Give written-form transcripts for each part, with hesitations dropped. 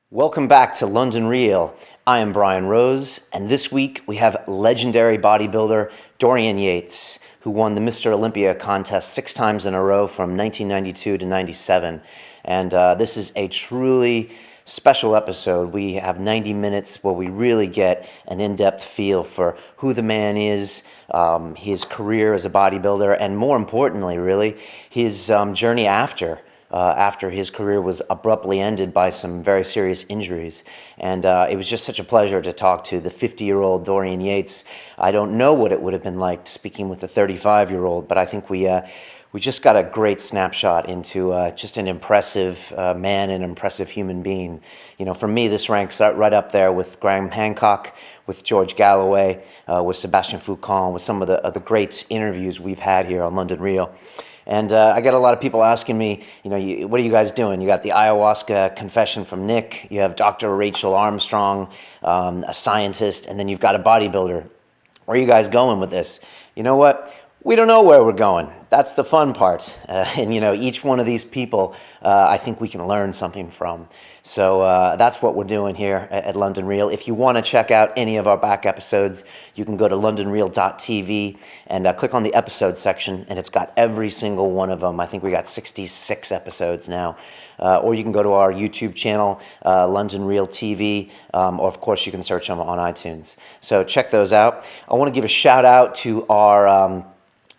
Welcome back to London Real. I am Brian Rose, and this week we have legendary bodybuilder Dorian Yates, who won the Mr. Olympia contest 6 times in a row from 1992 to 97. And this is a truly special episode. We have 90 minutes where we really get an in-depth feel for who the man is, his career as a bodybuilder, and more importantly, really, his journey after his career was abruptly ended by some very serious injuries. And it was just such a pleasure to talk to the 50-year-old Dorian Yates. I don't know what it would have been like speaking with the 35-year-old, but I think we just got a great snapshot into just an impressive man, an impressive human being. You know, for me, this ranks right up there with Graham Hancock, with George Galloway, with Sebastian Foucault, with some of the great interviews we've had here on London Real. And I get a lot of people asking me, you know, what are you guys doing? You got the Ayahuasca confession from Nick, you have Dr. Rachel Armstrong, a scientist, and then you've got a bodybuilder. Where are you guys going with this? You know what? We don't know where we're going. That's the fun part. And, you know, each one of these people, I think we can learn something from. So that's what we're doing here at London Real. If you want to check out any of our back episodes, you can go to londonreal.tv and click on the episode section, and it's got every single one of them. I think we got 66 episodes now. Or you can go to our YouTube channel, London Real TV, or of course you can search them on iTunes. So check those out. I want to give a shout out to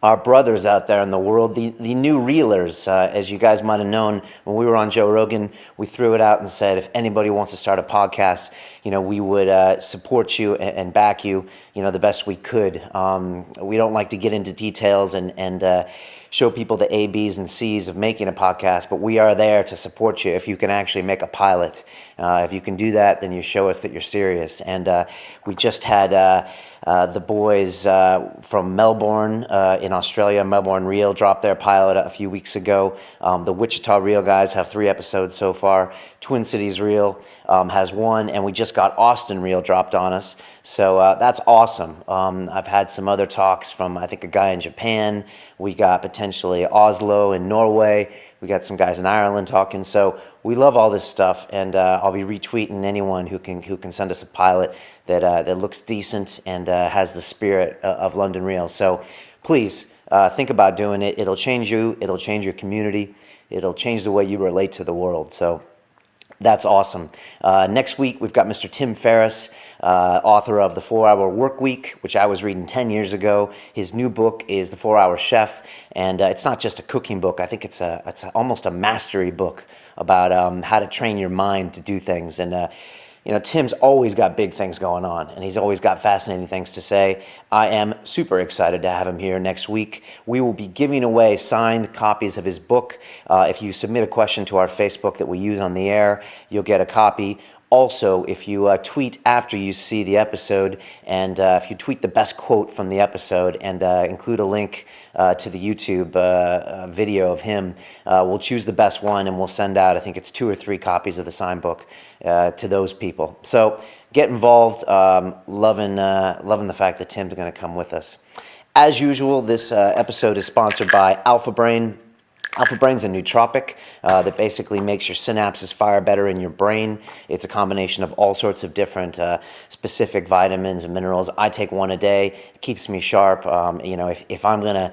our brothers out there in the world, the new reelers. As you guys might have known, when we were on Joe Rogan, we threw it out and said, if anybody wants to start a podcast, you know, we would support you and back you, you know, the best we could. We don't like to get into details and show people the A, B's, and C's of making a podcast, but we are there to support you if you can actually make a pilot. If you can do that, then you show us that you're serious. And we just had the boys from Melbourne in Australia, Melbourne Real, dropped their pilot a few weeks ago. The Wichita Real guys have 3 episodes so far. Twin Cities Real has 1, and we just got Austin Real dropped on us. So that's awesome. I've had some other talks from, I think, a guy in Japan. We got potentially Oslo in Norway. We got some guys in Ireland talking. So we love all this stuff, and I'll be retweeting anyone who can send us a pilot that looks decent and has the spirit of London Real. So please think about doing it. It'll change you. It'll change your community. It'll change the way you relate to the world. So that's awesome. Next week, we've got Mr. Tim Ferriss, author of The 4-Hour Workweek, which I was reading 10 years ago. His new book is The 4-Hour Chef, and it's not just a cooking book. I think it's almost a mastery book about how to train your mind to do things. And you know, Tim's always got big things going on, and he's always got fascinating things to say. I am super excited to have him here next week. We will be giving away signed copies of his book. If you submit a question to our Facebook that we use on the air, you'll get a copy. Also, if you tweet after you see the episode, and if you tweet the best quote from the episode and include a link to the YouTube video of him, we'll choose the best one and we'll send out, I think it's 2 or 3 copies of the signed book to those people. So get involved. Loving the fact that Tim's going to come with us. As usual, this episode is sponsored by Alpha Brain. Alpha Brain's a nootropic that basically makes your synapses fire better in your brain. It's a combination of all sorts of different specific vitamins and minerals. I take 1 a day. It keeps me sharp. You know, if I'm gonna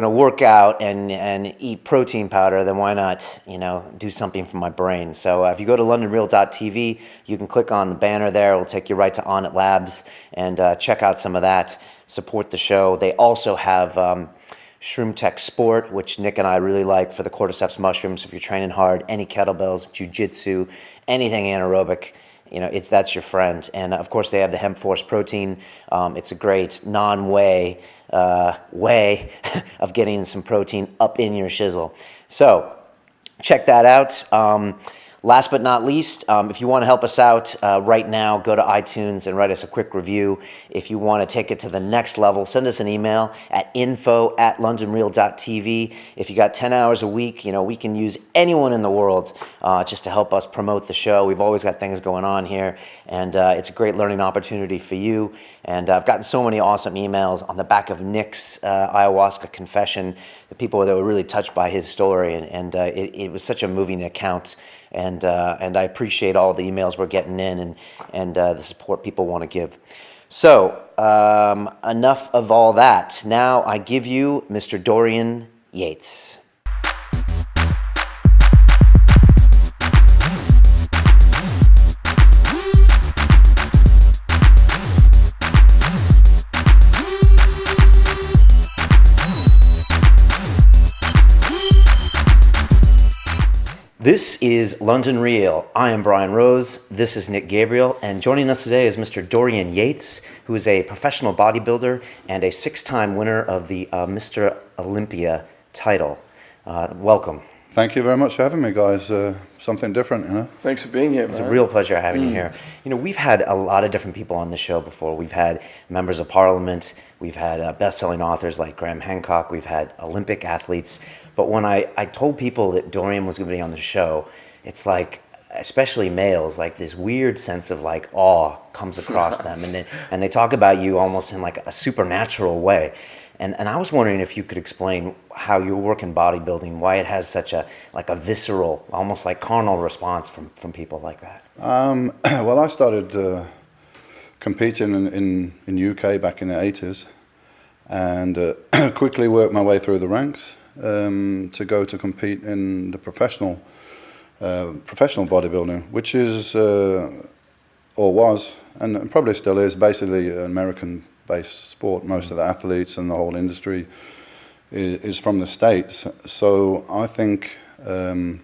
work out and eat protein powder, then why not, you know, do something for my brain? So if you go to londonreal.tv, you can click on the banner there. It'll take you right to Onnit Labs and check out some of that. Support the show. They also have Shroom Tech Sport, which Nick and I really like for the cordyceps mushrooms. If you're training hard, any kettlebells, jiu-jitsu, anything anaerobic, you know, that's your friend. And of course, they have the Hemp Force protein. It's a great non-way way of getting some protein up in your shizzle. So check that out. Last but not least, if you want to help us out right now, go to iTunes and write us a quick review. If you want to take it to the next level, send us an email at info@londonreal.tv. If you got 10 hours a week, you know, we can use anyone in the world just to help us promote the show. We've always got things going on here, and it's a great learning opportunity for you. And I've gotten so many awesome emails on the back of Nick's ayahuasca confession, the people that were really touched by his story, and it was such a moving account. and I appreciate all the emails we're getting in and the support people want to give. So enough of all that. Now I give you Mr. Dorian Yates. This is London Real. I am Brian Rose. This is Nick Gabriel. And joining us today is Mr. Dorian Yates, who is a professional bodybuilder and a 6-time winner of the Mr. Olympia title. Welcome. Thank you very much for having me, guys. Something different, you know. Thanks for being here, man. It's a real pleasure having you here. You know, we've had a lot of different people on the show before. We've had members of parliament. We've had best-selling authors like Graham Hancock. We've had Olympic athletes. But when I told people that Dorian was going to be on the show, it's like, especially males, like this weird sense of like awe comes across them. And they talk about you almost in like a supernatural way. And I was wondering if you could explain how your work in bodybuilding, why it has such a visceral, almost like carnal response from people like that. Well, I started competing in UK back in the 80s and quickly worked my way through the ranks to go to compete in the professional bodybuilding, which is, or was, and probably still is, basically an American-based sport. Most of the athletes and the whole industry is from the States. So I think the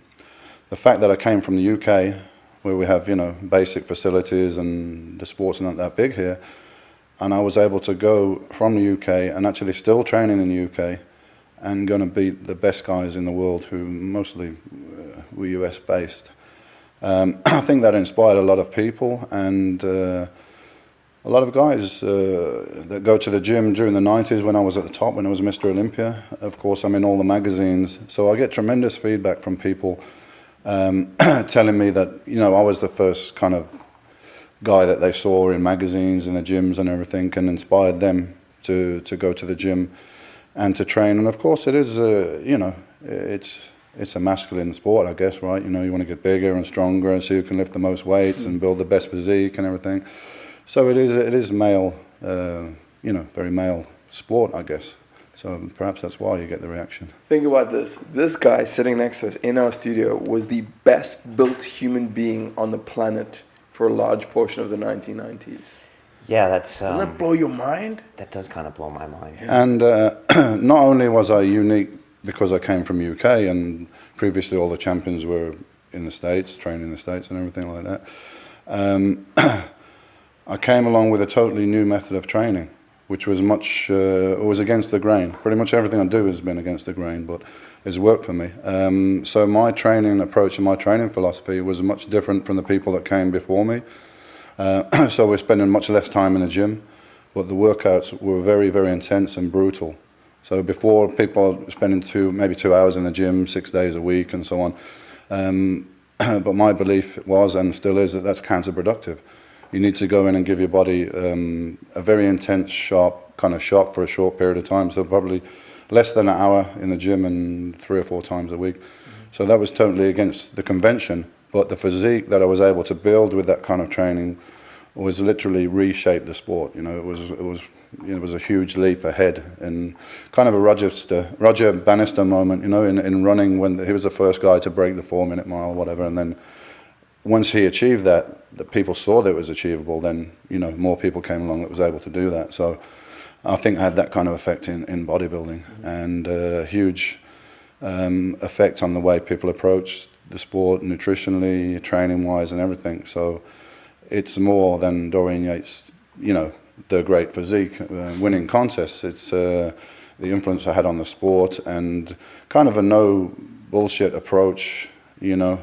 fact that I came from the UK, where we have, you know, basic facilities and the sport's not that big here, and I was able to go from the UK and actually still training in the UK and going to beat the best guys in the world who mostly were US based. I think that inspired a lot of people, and a lot of guys that go to the gym during the 90s when I was at the top, when I was Mr. Olympia. Of course, I'm in all the magazines, so I get tremendous feedback from people telling me that, you know, I was the first kind of guy that they saw in magazines and the gyms and everything, and inspired them to go to the gym and to train. And of course it is, you know, it's a masculine sport, I guess, right? You know, you want to get bigger and stronger so you can lift the most weights and build the best physique and everything. So it is male, you know, very male sport, I guess. So perhaps that's why you get the reaction. Think about this. This guy sitting next to us in our studio was the best built human being on the planet for a large portion of the 1990s. Yeah, that's... Doesn't that blow your mind? That does kind of blow my mind. Yeah. And not only was I unique because I came from UK and previously all the champions were in the States, training in the States and everything like that. I came along with a totally new method of training, which was was against the grain. Pretty much everything I do has been against the grain, but it's worked for me. So my training approach and my training philosophy was much different from the people that came before me. So we're spending much less time in the gym, but the workouts were very, very intense and brutal. So before, people spending maybe 2 hours in the gym 6 days a week and so on. But my belief was and still is that that's counterproductive. You need to go in and give your body a very intense, sharp kind of shock for a short period of time. So probably less than an hour in the gym and 3 or 4 times a week. So that was totally against the convention. But the physique that I was able to build with that kind of training was literally reshaped the sport. You know, it was a huge leap ahead, and kind of a Roger Bannister moment. You know, in running, when he was the first guy to break the 4-minute mile, whatever, and then once he achieved that, the people saw that it was achievable. Then, you know, more people came along that was able to do that. So I think I had that kind of effect in bodybuilding, and a huge effect on the way people approach the sport, nutritionally, training-wise, and everything. So it's more than Dorian Yates, you know, the great physique, winning contests. It's the influence I had on the sport and kind of a no bullshit approach, you know,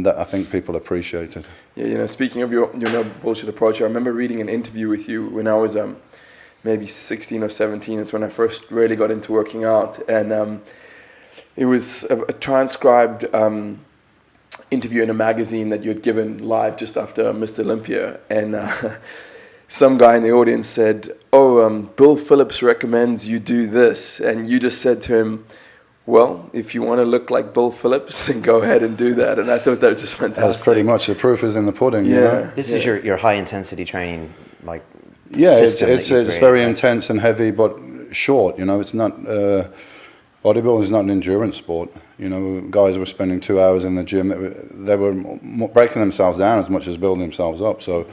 that I think people appreciated. Yeah, you know, speaking of your no bullshit approach, I remember reading an interview with you when I was maybe 16 or 17. It's when I first really got into working out, and it was a transcribed interview in a magazine that you had given live just after Mr. Olympia, and some guy in the audience said, Bill Phillips recommends you do this, and you just said to him, well, if you want to look like Bill Phillips, then go ahead and do that. And I thought that was just fantastic. That's pretty much, the proof is in the pudding. Yeah. You know? This is your high intensity training, like Yeah, system it's that you created, very right? intense and heavy, but short. You know, it's not bodybuilding is not an endurance sport. You know, guys were spending 2 hours in the gym. They were breaking themselves down as much as building themselves up. So,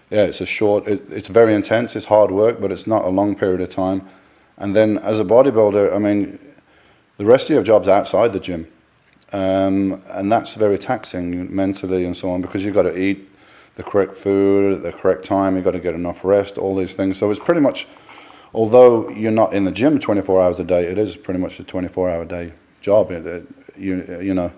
yeah, it's a short. It's very intense. It's hard work, but it's not a long period of time. And then as a bodybuilder, I mean, the rest of your job's outside the gym, and that's very taxing mentally and so on, because you've got to eat the correct food at the correct time. You've got to get enough rest, all these things. So it's pretty much, although you're not in the gym 24 hours a day, it is pretty much a 24-hour day job. You know,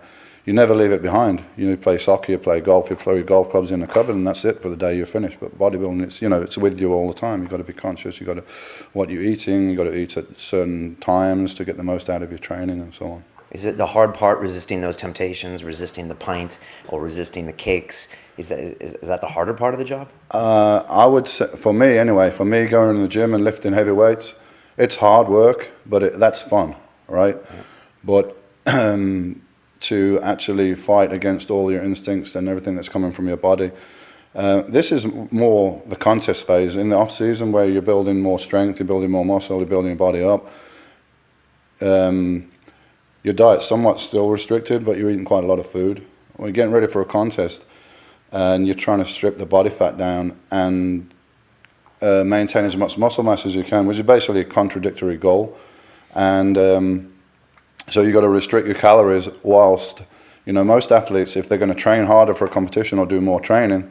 you never leave it behind. You play soccer, you play golf, you throw your golf clubs in the cupboard, and that's it for the day. You're finished. But bodybuilding, it's with you all the time. You've got to be conscious. You've got to what you're eating. You've got to eat at certain times to get the most out of your training and so on. Is it the hard part, resisting those temptations, resisting the pint or resisting the cakes? Is that the harder part of the job? I would say, for me anyway, going in the gym and lifting heavy weights, it's hard work, but that's fun, right? Yeah. But to actually fight against all your instincts and everything that's coming from your body, this is more the contest phase. In the off season, where you're building more strength, you're building more muscle, you're building your body up. Your diet's somewhat still restricted, but you're eating quite a lot of food. When you're getting ready for a contest, and you're trying to strip the body fat down and maintain as much muscle mass as you can, which is basically a contradictory goal. And so you've got to restrict your calories whilst, most athletes, if they're going to train harder for a competition or do more training,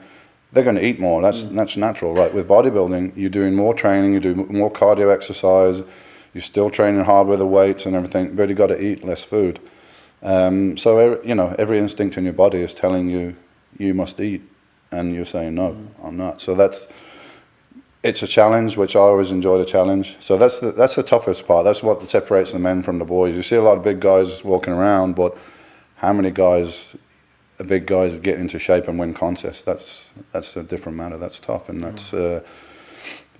they're going to eat more. That's natural, right? With bodybuilding, you're doing more training, you do more cardio exercise, you're still training hard with the weights and everything, but you've got to eat less food. So, every instinct in your body is telling you, you must eat, and you're saying, no, I'm not. So it's a challenge, which I always enjoy the challenge. So that's the toughest part. That's what separates the men from the boys. You see a lot of big guys walking around, but how many big guys get into shape and win contests? That's a different matter. That's tough, and that's,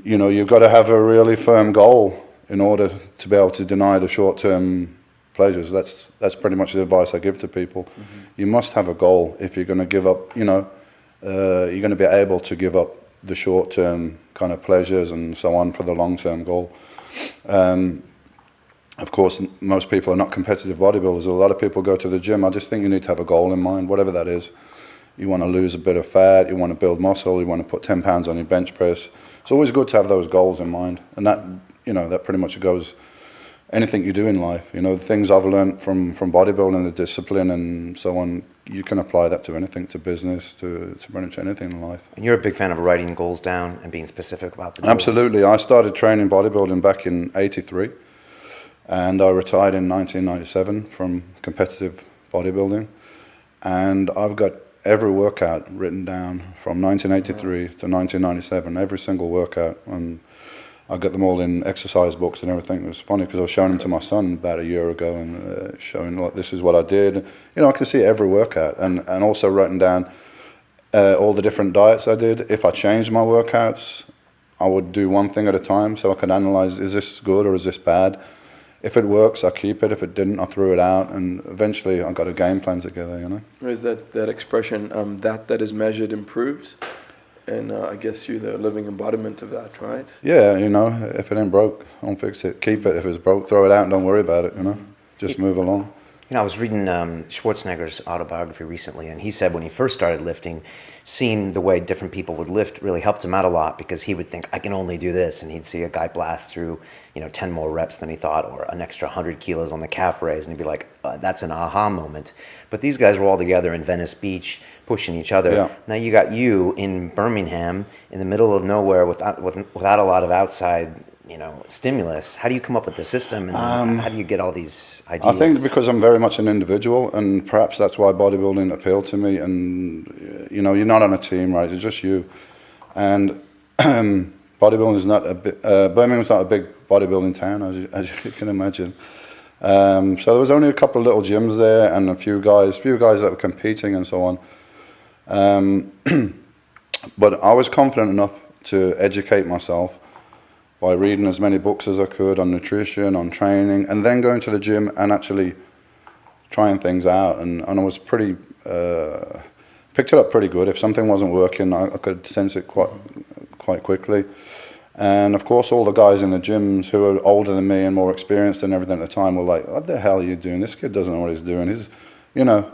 you've got to have a really firm goal in order to be able to deny the short-term pleasures. That's pretty much the advice I give to people. Mm-hmm. You must have a goal if you're going to give up, you're going to be able to give up the short-term kind of pleasures and so on for the long-term goal. Of course, most people are not competitive bodybuilders. A lot of people go to the gym. I just think you need to have a goal in mind, whatever that is. You want to lose a bit of fat, you want to build muscle, you want to put 10 pounds on your bench press. It's always good to have those goals in mind. And that pretty much goes anything you do in life. The things I've learned from bodybuilding, the discipline and so on, you can apply that to anything, to business, to pretty much anything in life. And you're a big fan of writing goals down and being specific about the goals. Absolutely. I started training bodybuilding back in '83, and I retired in 1997 from competitive bodybuilding. And I've got every workout written down from 1983 to 1997, every single workout. And I got them all in exercise books and everything. It was funny because I was showing them to my son about a year ago and showing, like, this is what I did. I could see every workout, and also writing down all the different diets I did. If I changed my workouts, I would do one thing at a time so I could analyze, is this good or is this bad? If it works, I keep it. If it didn't, I threw it out. And eventually I got a game plan together, Is that expression, that is measured improves? And I guess you're the living embodiment of that, right? Yeah, if it ain't broke, don't fix it. Keep it. If it's broke, throw it out and don't worry about it, Just move along. I was reading Schwarzenegger's autobiography recently, and he said when he first started lifting, seeing the way different people would lift really helped him out a lot, because he would think, I can only do this, and he'd see a guy blast through 10 more reps than he thought, or an extra 100 kilos on the calf raise, and he'd be like, that's an aha moment. But these guys were all together in Venice Beach, pushing each other. Yeah. Now you got you in Birmingham, in the middle of nowhere, without a lot of outside stimulus. How do you come up with the system, and how do you get all these ideas? I think because I'm very much an individual, and perhaps that's why bodybuilding appealed to me. And you're not on a team, right? It's just you. And bodybuilding is not Birmingham's not a big bodybuilding town, as you can imagine. So there was only a couple of little gyms there, and a few guys that were competing and so on. But I was confident enough to educate myself by reading as many books as I could on nutrition, on training, and then going to the gym and actually trying things out. And I was pretty, picked it up pretty good. If something wasn't working, I could sense it quite quickly. And of course, all the guys in the gyms who were older than me and more experienced and everything at the time were like, what the hell are you doing? This kid doesn't know what he's doing. He's, you know.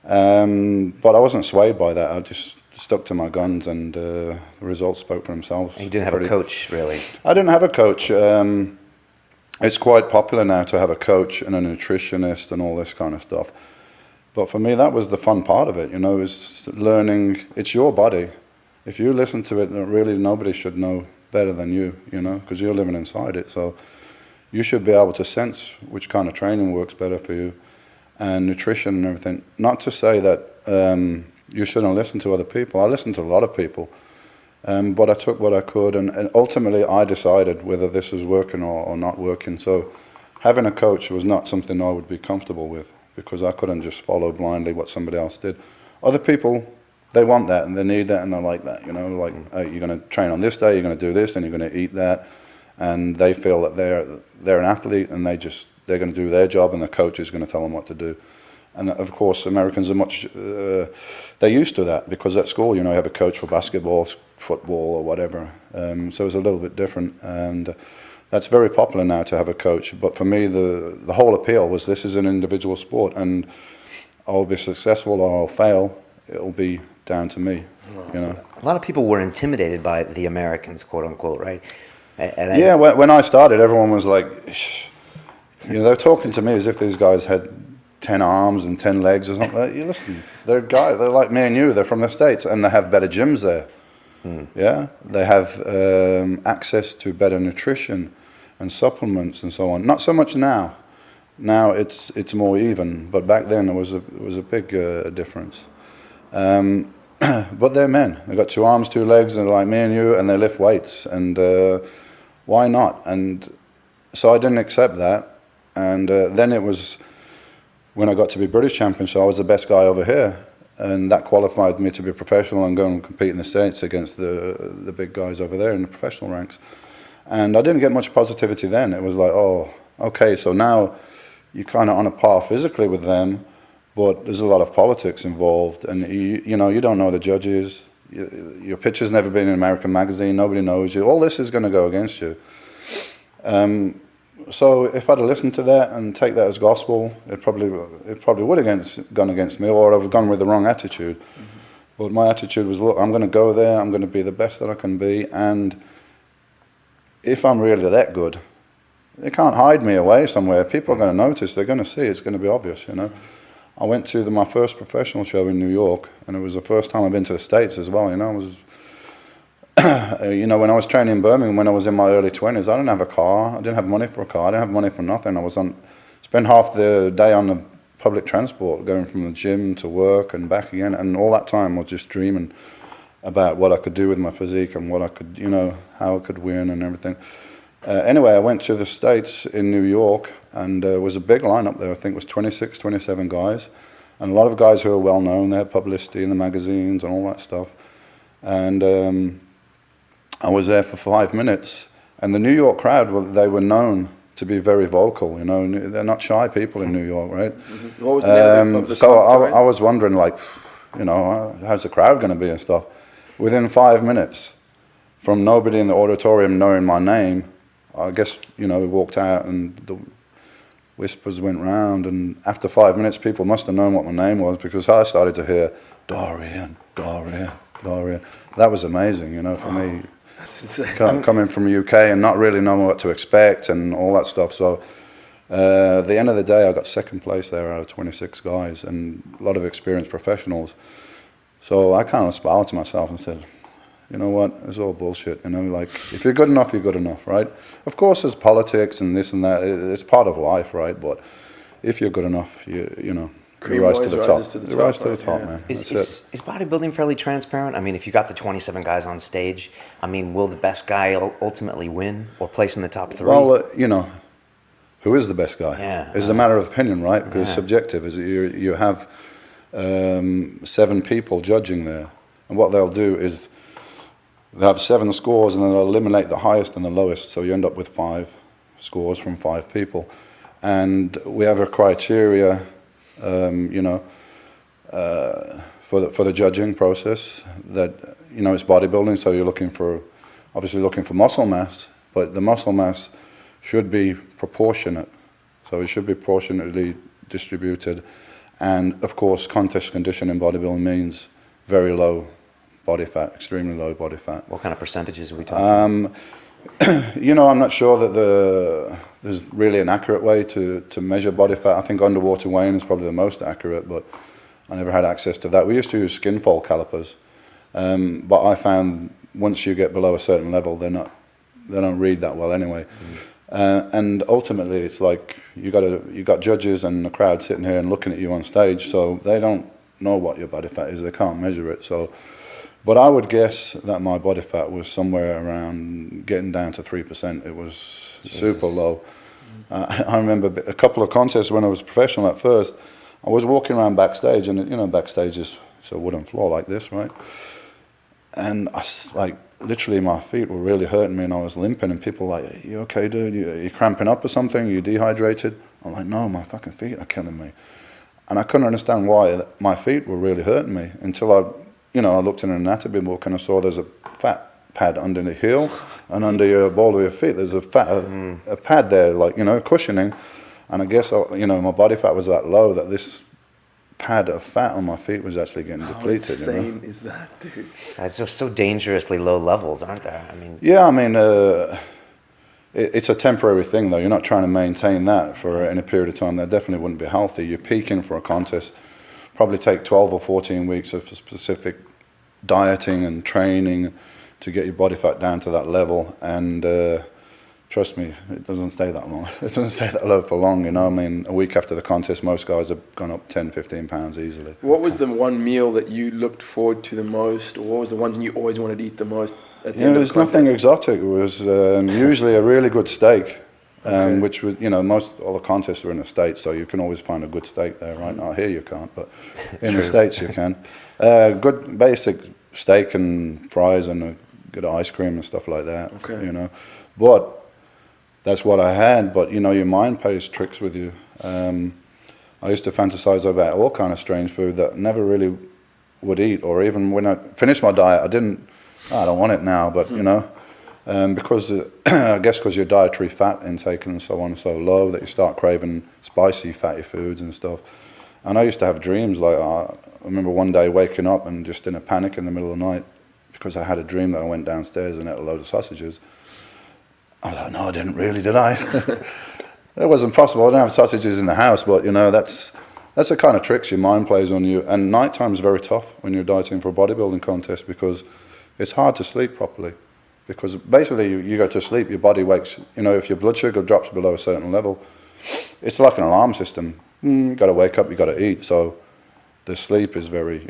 But I wasn't swayed by that. I just stuck to my guns, and the results spoke for themselves. And you didn't have a coach, really? I didn't have a coach. It's quite popular now to have a coach and a nutritionist and all this kind of stuff. But for me, that was the fun part of it, you know, is learning. It's your body. If you listen to it, really nobody should know better than you, you know, because you're living inside it. So you should be able to sense which kind of training works better for you, and nutrition and everything. Not to say that you shouldn't listen to other people. I listened to a lot of people, but I took what I could, and ultimately I decided whether this was working or not working. So having a coach was not something I would be comfortable with, because I couldn't just follow blindly what somebody else did. Other people, they want that and they need that and they like that, you know, like you're going to train on this day, you're going to do this, and you're going to eat that, and they feel that they're an athlete, and they're going to do their job, and the coach is going to tell them what to do. And of course, Americans are much, they're used to that, because at school, you know, you have a coach for basketball, football, or whatever. So it's a little bit different, and that's very popular now to have a coach. But for me, the whole appeal was this is an individual sport, and I'll be successful or I'll fail. It'll be down to me, you know. A lot of people were intimidated by the Americans, quote unquote, right? Yeah, when I started, everyone was like, you know, they're talking to me as if these guys had 10 arms and 10 legs or something. You listen, they're like me and you. They're from the States, and they have better gyms there. Yeah, they have access to better nutrition and supplements and so on. Not so much now. Now it's more even, but back then it was a big difference. But they're men. They've got 2 arms, 2 legs, and they're like me and you, and they lift weights. And why not? And so I didn't accept that. And then it was when I got to be British champion, so I was the best guy over here. And that qualified me to be professional and go and compete in the States against the big guys over there in the professional ranks. And I didn't get much positivity then. It was like, oh, okay, so now you're kind of on a par physically with them, but there's a lot of politics involved, and you know, you don't know the judges. Your picture's never been in an American magazine. Nobody knows you. All this is going to go against you. So if I'd have listened to that and take that as gospel, it probably would have gone against me, or I would have gone with the wrong attitude. Mm-hmm. But my attitude was, look, I'm going to go there. I'm going to be the best that I can be, and if I'm really that good, they can't hide me away somewhere. People are going to notice. They're going to see. It's going to be obvious, you know. I went to my first professional show in New York, and it was the first time I've been to the States as well, you know. It was, you know, when I was training in Birmingham, when I was in my early 20s, I didn't have a car. I didn't have money for a car. I didn't have money for nothing. I was spent half the day on the public transport, going from the gym to work and back again. And all that time I was just dreaming about what I could do with my physique and what I could, you know, how I could win and everything. Anyway, I went to the States in New York, and there was a big lineup there. I think it was 26, 27 guys. And a lot of guys who are well known. They had publicity in the magazines and all that stuff. And I was there for 5 minutes, and the New York crowd, well, they were known to be very vocal, you know. They're not shy people in New York, right? Mm-hmm. What was the name of the so I was wondering, like, you know, how's the crowd going to be and stuff. Within 5 minutes, from nobody in the auditorium knowing my name, I guess, you know, we walked out and the whispers went round, and after 5 minutes, people must have known what my name was, because I started to hear, Dorian, Dorian, Dorian. That was amazing, you know, for me. That's insane. Coming from the UK and not really knowing what to expect and all that stuff. So at the end of the day, I got second place there out of 26 guys and a lot of experienced professionals. So I kind of smiled to myself and said, you know what, it's all bullshit. You know, like, if you're good enough, you're good enough, right? Of course, there's politics and this and that. It's part of life, right? But if you're good enough, you know, you rise to the top. You rise to the top, man. Is bodybuilding fairly transparent? I mean, if you got the 27 guys on stage, I mean, will the best guy ultimately win or place in the top 3? Well, you know, who is the best guy? Yeah. It's a matter of opinion, right? Because it's subjective. You have 7 people judging there, and what they'll do is they have 7 scores, and then they'll eliminate the highest and the lowest. So you end up with 5 scores from 5 people. And we have a criteria, for the judging process that, it's bodybuilding. So you're obviously looking for muscle mass, but the muscle mass should be proportionate. So it should be proportionately distributed. And of course, contest condition in bodybuilding means very low body fat, extremely low body fat. What kind of percentages are we talking? I'm not sure that there's really an accurate way to measure body fat. I think underwater weighing is probably the most accurate, but I never had access to that. We used to use skin fold calipers, but I found once you get below a certain level, they don't read that well anyway. And ultimately, it's like you got judges and the crowd sitting here and looking at you on stage, so they don't know what your body fat is. They can't measure it. So, but I would guess that my body fat was somewhere around getting down to 3%. It was super low. I remember a couple of contests when I was professional at first. I was walking around backstage, and backstage is a wooden floor like this, right? And literally my feet were really hurting me, and I was limping, and people were like, "You okay, dude? You cramping up or something? You dehydrated?" I'm like, "No, my fucking feet are killing me." And I couldn't understand why my feet were really hurting me until I looked in an anatomy book and I saw there's a fat pad under the heel and under your ball of your feet. There's a pad there, cushioning. And I guess, my body fat was that low that this pad of fat on my feet was actually getting depleted. How insane is that, dude? Guys, they're so dangerously low levels, aren't there? It's a temporary thing, though. You're not trying to maintain that for any period of time. That definitely wouldn't be healthy. You're peaking for a contest. Probably take 12 or 14 weeks of specific dieting and training to get your body fat down to that level. And trust me, it doesn't stay that long. It doesn't stay that low for long, a week after the contest, most guys have gone up 10, 15 pounds easily. What was the one meal that you looked forward to the most, or what was the one you always wanted to eat the most at the end of the contest? Nothing exotic. It was usually a really good steak, which was, all the contests were in the States, so you can always find a good steak there, right? Now here you can't, but in the States you can. Good basic steak and fries and a good ice cream and stuff like that, But that's what I had, but your mind plays tricks with you. I used to fantasize about all kind of strange food that I never really would eat, or even when I finished my diet, I don't want it now, but because I guess because your dietary fat intake and so on is so low that you start craving spicy, fatty foods and stuff. And I used to have dreams, I remember one day waking up and just in a panic in the middle of the night because I had a dream that I went downstairs and ate a load of sausages. I was like, no, I didn't really, did I? It wasn't possible. I didn't have sausages in the house, but that's the kind of tricks your mind plays on you. And nighttime is very tough when you're dieting for a bodybuilding contest because it's hard to sleep properly. Because basically you go to sleep, your body wakes, if your blood sugar drops below a certain level, it's like an alarm system. You got to wake up, you got to eat. So the sleep is very,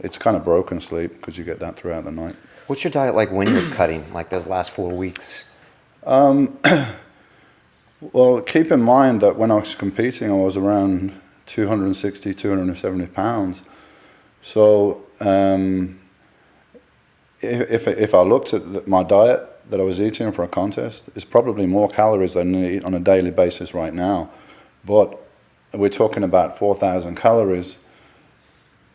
it's kind of broken sleep because you get that throughout the night. What's your diet like when you're cutting, like those last 4 weeks? Well, keep in mind that when I was competing, I was around 260, 270 pounds. So if I looked at my diet that I was eating for a contest, it's probably more calories than I eat on a daily basis right now. But we're talking about 4,000 calories.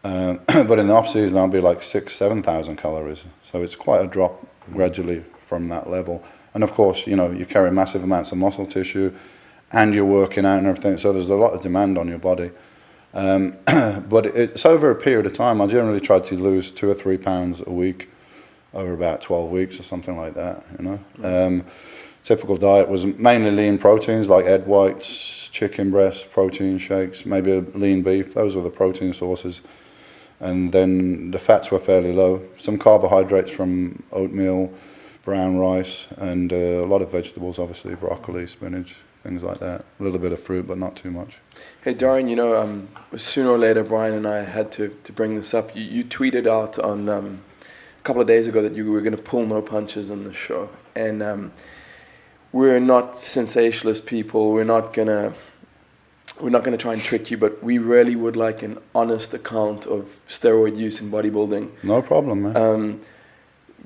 But in the off season, I'll be like 6,000, 7,000 calories. So it's quite a drop gradually from that level. And of course, you carry massive amounts of muscle tissue and you're working out and everything. So there's a lot of demand on your body. But it's over a period of time. I generally try to lose 2 or 3 pounds a week over about 12 weeks or something like that, Typical diet was mainly lean proteins like egg whites, chicken breasts, protein shakes, maybe a lean beef. Those were the protein sources. And then the fats were fairly low. Some carbohydrates from oatmeal, brown rice, and a lot of vegetables, obviously, broccoli, spinach, things like that. A little bit of fruit, but not too much. Hey, Dorian, sooner or later, Brian and I had to bring this up. You tweeted out on a couple of days ago that you were going to pull no punches on the show. And we're not sensationalist people. We're not going to try and trick you, but we really would like an honest account of steroid use in bodybuilding. No problem, man.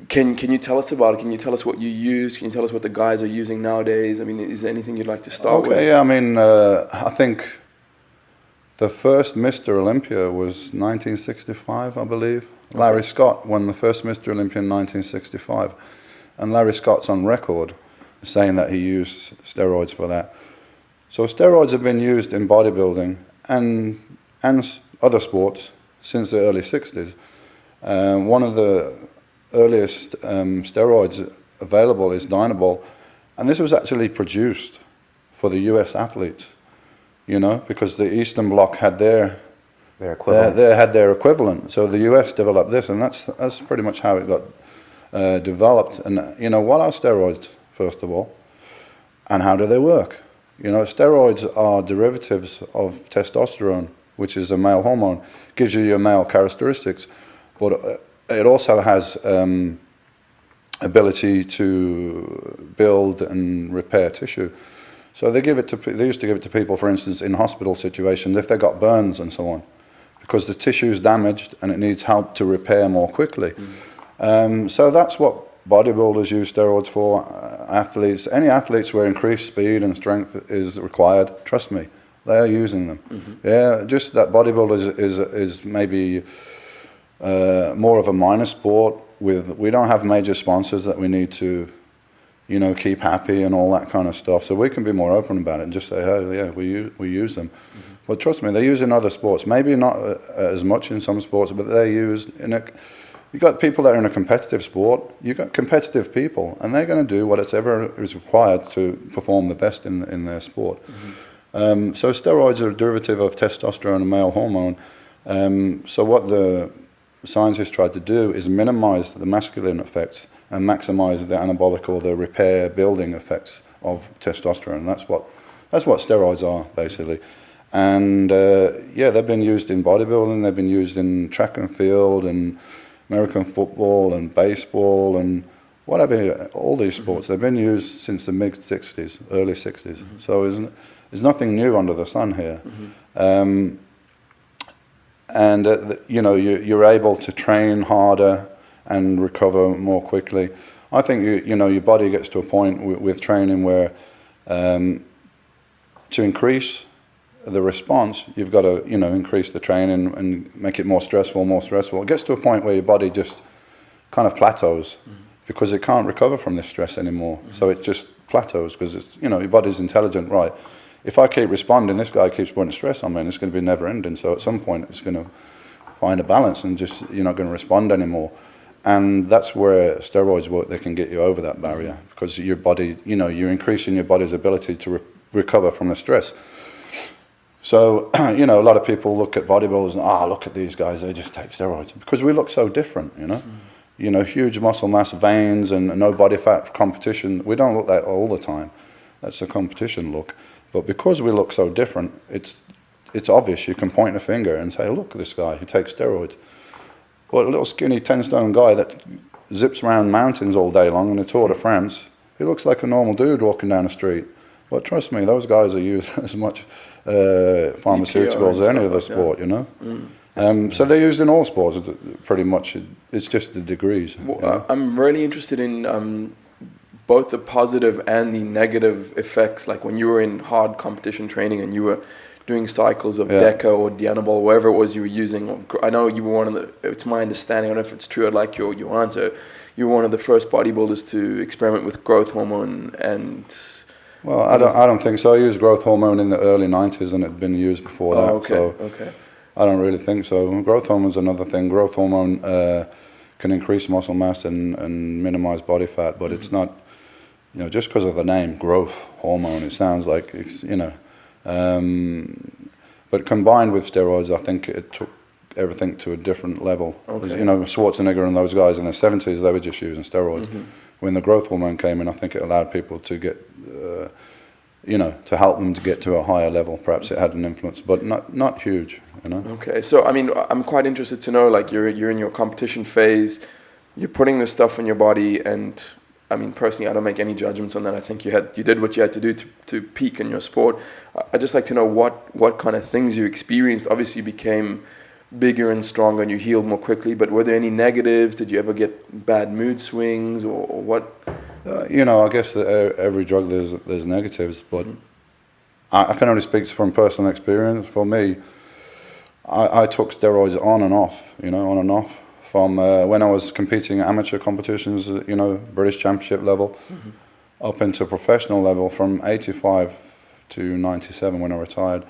Can you tell us about it? Can you tell us what you use? Can you tell us what the guys are using nowadays? I mean, is there anything you'd like to start with? Okay, yeah, I mean, I think the first Mr. Olympia was 1965, I believe. Okay. Larry Scott won the first Mr. Olympia in 1965. And Larry Scott's on record saying that he used steroids for that. So steroids have been used in bodybuilding and other sports since the early 60s. One of the earliest steroids available is Dynabol, and this was actually produced for the US athletes, you know, because the Eastern Bloc had their equivalent. They had their equivalent. So the US developed this, and that's pretty much how it got developed. And you know, what are steroids, first of all, and how do they work? You know, steroids are derivatives of testosterone, which is a male hormone. Gives you your male characteristics, but it also has ability to build and repair tissue. So they used to give it to people, for instance, in hospital situations if they got burns and so on, because the tissue is damaged and it needs help to repair more quickly. So that's what bodybuilders use steroids for. Athletes, any athletes where increased speed and strength is required, trust me, they are using them. Yeah, just that bodybuilders is maybe more of a minor sport. We don't have major sponsors that we need to, you know, keep happy and all that kind of stuff. So we can be more open about it and just say, oh yeah, we use them. But trust me, they use in other sports. Maybe not as much in some sports, but they're used in a. You got people that are in a competitive sport. You got competitive people, and they're going to do whatever is required to perform the best in their sport. So steroids are a derivative of testosterone, a male hormone. So what the scientists tried to do is minimize the masculine effects and maximize the anabolic or the repair building effects of testosterone. That's what steroids are, basically. And yeah, they've been used in bodybuilding, they've been used in track and field and American football and baseball and whatever, all these sports. They've been used since the mid-60s, early 60s. So there's nothing new under the sun here. And you know, you're able to train harder and recover more quickly. I think you know, your body gets to a point with training where to increase the response, you've got to, you know, increase the training and make it more stressful. It gets to a point where your body just kind of plateaus because it can't recover from this stress anymore. So it just plateaus because it's, you know, your body's intelligent, right? If I keep responding, this guy keeps putting stress on me and it's going to be never ending. So at some point it's going to find a balance and just, you're not going to respond anymore. And that's where steroids work. They can get you over that barrier because your body, you know, you're increasing your body's ability to recover from the stress. So, you know, a lot of people look at bodybuilders and, look at these guys, they just take steroids. Because we look so different, you know. You know, huge muscle mass, veins, and no body fat competition. We don't look that all the time. That's a competition look. But because we look so different, it's obvious. You can point a finger and say, look at this guy, he takes steroids. But a little skinny 10-stone guy that zips around mountains all day long in the Tour de France, he looks like a normal dude walking down the street. But trust me, those guys are used as much pharmaceuticals as any other sport, you know. So they're used in all sports, pretty much. It's just the degrees. Well, you know? I'm really interested in both the positive and the negative effects. Like when you were in hard competition training and you were doing cycles of Deca or Dianabol, whatever it was you were using. I know you were one of the, it's my understanding, I don't know if it's true, I'd like your answer. You were one of the first bodybuilders to experiment with growth hormone and... Well, I don't think so. I used growth hormone in the early 90s and it had been used before that. Okay. I don't really think so. Growth hormone's another thing. Growth hormone can increase muscle mass and minimize body fat, but it's not, you know, just because of the name, growth hormone, it sounds like it's, you know. But combined with steroids, I think it took everything to a different level. Okay. You know, Schwarzenegger and those guys in the 70s, they were just using steroids. When the growth hormone came in, I think it allowed people to get, you know, to help them to get to a higher level. Perhaps it had an influence, but not huge, you know. Okay, so I mean, I'm quite interested to know, like, you're in your competition phase, you're putting this stuff in your body, and I mean, personally, I don't make any judgments on that. I think you did what you had to do to peak in your sport. I'd just like to know what kind of things you experienced. Obviously, you became bigger and stronger and you healed more quickly, but were there any negatives? Did you ever get bad mood swings or what? I guess that every drug there's negatives, but I can only speak from personal experience. For me, I took steroids on and off, from when I was competing at amateur competitions, British Championship level, up into professional level from 85 to 97 when I retired.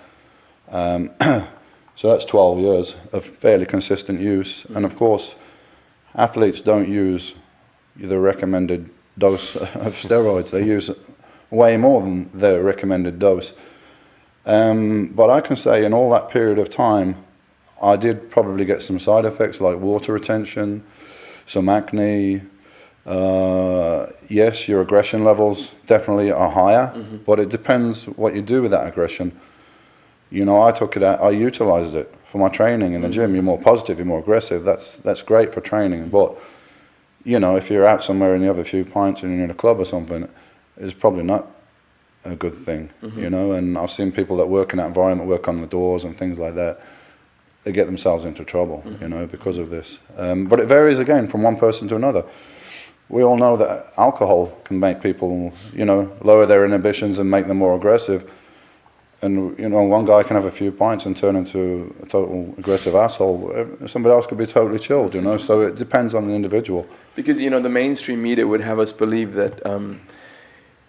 So that's 12 years of fairly consistent use. And of course, athletes don't use the recommended dose of steroids. They use way more than their recommended dose. But I can say in all that period of time, I did probably get some side effects like water retention, some acne. Yes, your aggression levels definitely are higher, but it depends what you do with that aggression. I took it out, I utilized it for my training in the gym. You're more positive, you're more aggressive. That's great for training. But, if you're out somewhere and you have a few pints and you're in a club or something, it's probably not a good thing, And I've seen people that work in that environment, work on the doors and things like that. They get themselves into trouble, because of this. But it varies again from one person to another. We all know that alcohol can make people, lower their inhibitions and make them more aggressive. And, one guy can have a few pints and turn into a total aggressive asshole. Somebody else could be totally chilled, So it depends on the individual. Because, the mainstream media would have us believe that,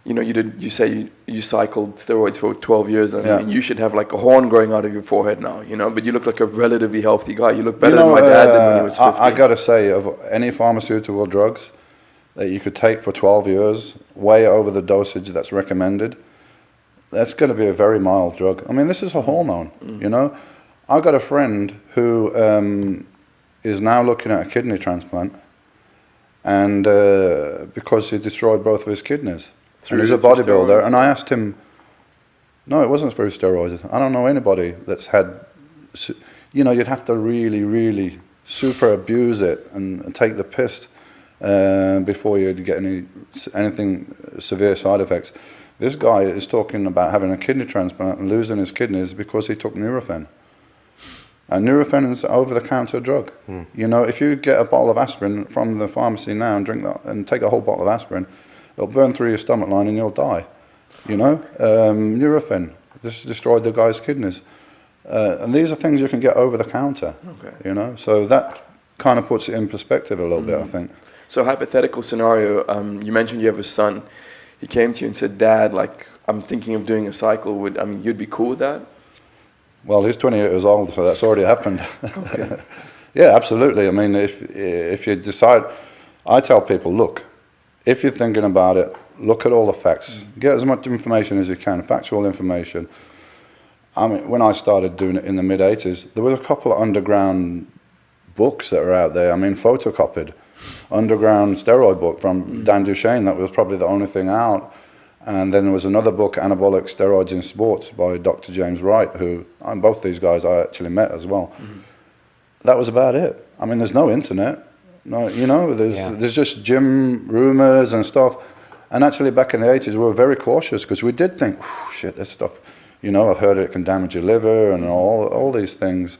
you say you cycled steroids for 12 years and you should have like a horn growing out of your forehead now, but you look like a relatively healthy guy. You look better than my dad did when he was 50. I got to say, of any pharmaceutical drugs that you could take for 12 years, way over the dosage that's recommended, that's going to be a very mild drug. I mean, this is a hormone, I got a friend who is now looking at a kidney transplant, and because he destroyed both of his kidneys. And he's a bodybuilder, and I asked him, no, it wasn't through steroids. I don't know anybody that's had, you'd have to really, really super abuse it and take the piss before you'd get anything severe side effects. This guy is talking about having a kidney transplant and losing his kidneys because he took Nurofen. And Nurofen is an over-the-counter drug. If you get a bottle of aspirin from the pharmacy now and drink that and take a whole bottle of aspirin, it'll burn through your stomach line and you'll die. Nurofen, this destroyed the guy's kidneys. And these are things you can get over the counter. Okay. So that kind of puts it in perspective a little bit, I think. So hypothetical scenario, you mentioned you have a son. He came to you and said, Dad, I'm thinking of doing a cycle. You'd be cool with that? Well, he's 28 years old, so that's already happened. Okay. Yeah, absolutely. I mean, if you decide, I tell people, look, if you're thinking about it, look at all the facts. Get as much information as you can, factual information. I mean, when I started doing it in the mid-'80s, there was a couple of underground books that were out there. I mean, photocopied. Underground steroid book from Dan Duchesne, that was probably the only thing out. And then there was another book, Anabolic Steroids in Sports, by Dr. James Wright, who, both these guys I actually met as well. That was about it. I mean, there's no internet. No, there's just gym rumors and stuff. And actually back in the 80s, we were very cautious because we did think, shit, this stuff, I've heard it can damage your liver and all these things.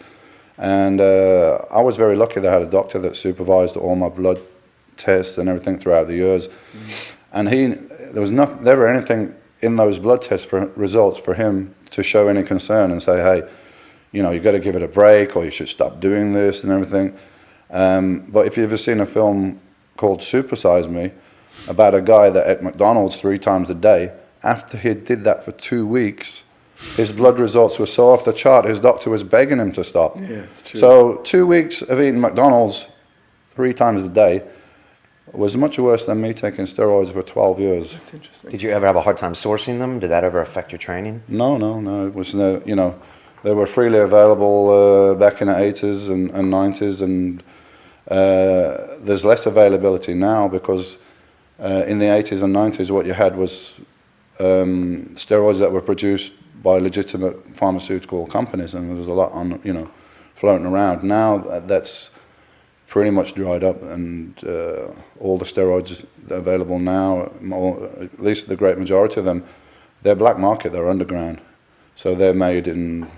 And I was very lucky that I had a doctor that supervised all my blood tests and everything throughout the years. And there was never anything in those blood test results for him to show any concern and say, hey, you got to give it a break or you should stop doing this and everything. But if you've ever seen a film called Supersize Me about a guy that ate McDonald's 3 times a day, after he did that for 2 weeks, his blood results were so off the chart, his doctor was begging him to stop. Yeah, it's true. So 2 weeks of eating McDonald's 3 times a day was much worse than me taking steroids for 12 years. That's interesting. Did you ever have a hard time sourcing them? Did that ever affect your training? No. It was, they were freely available back in the 80s and 90s, and there's less availability now because in the 80s and 90s what you had was steroids that were produced by legitimate pharmaceutical companies, and there was a lot on, floating around. Now that's pretty much dried up, and all the steroids available now, at least the great majority of them, they're black market, they're underground. So they're made in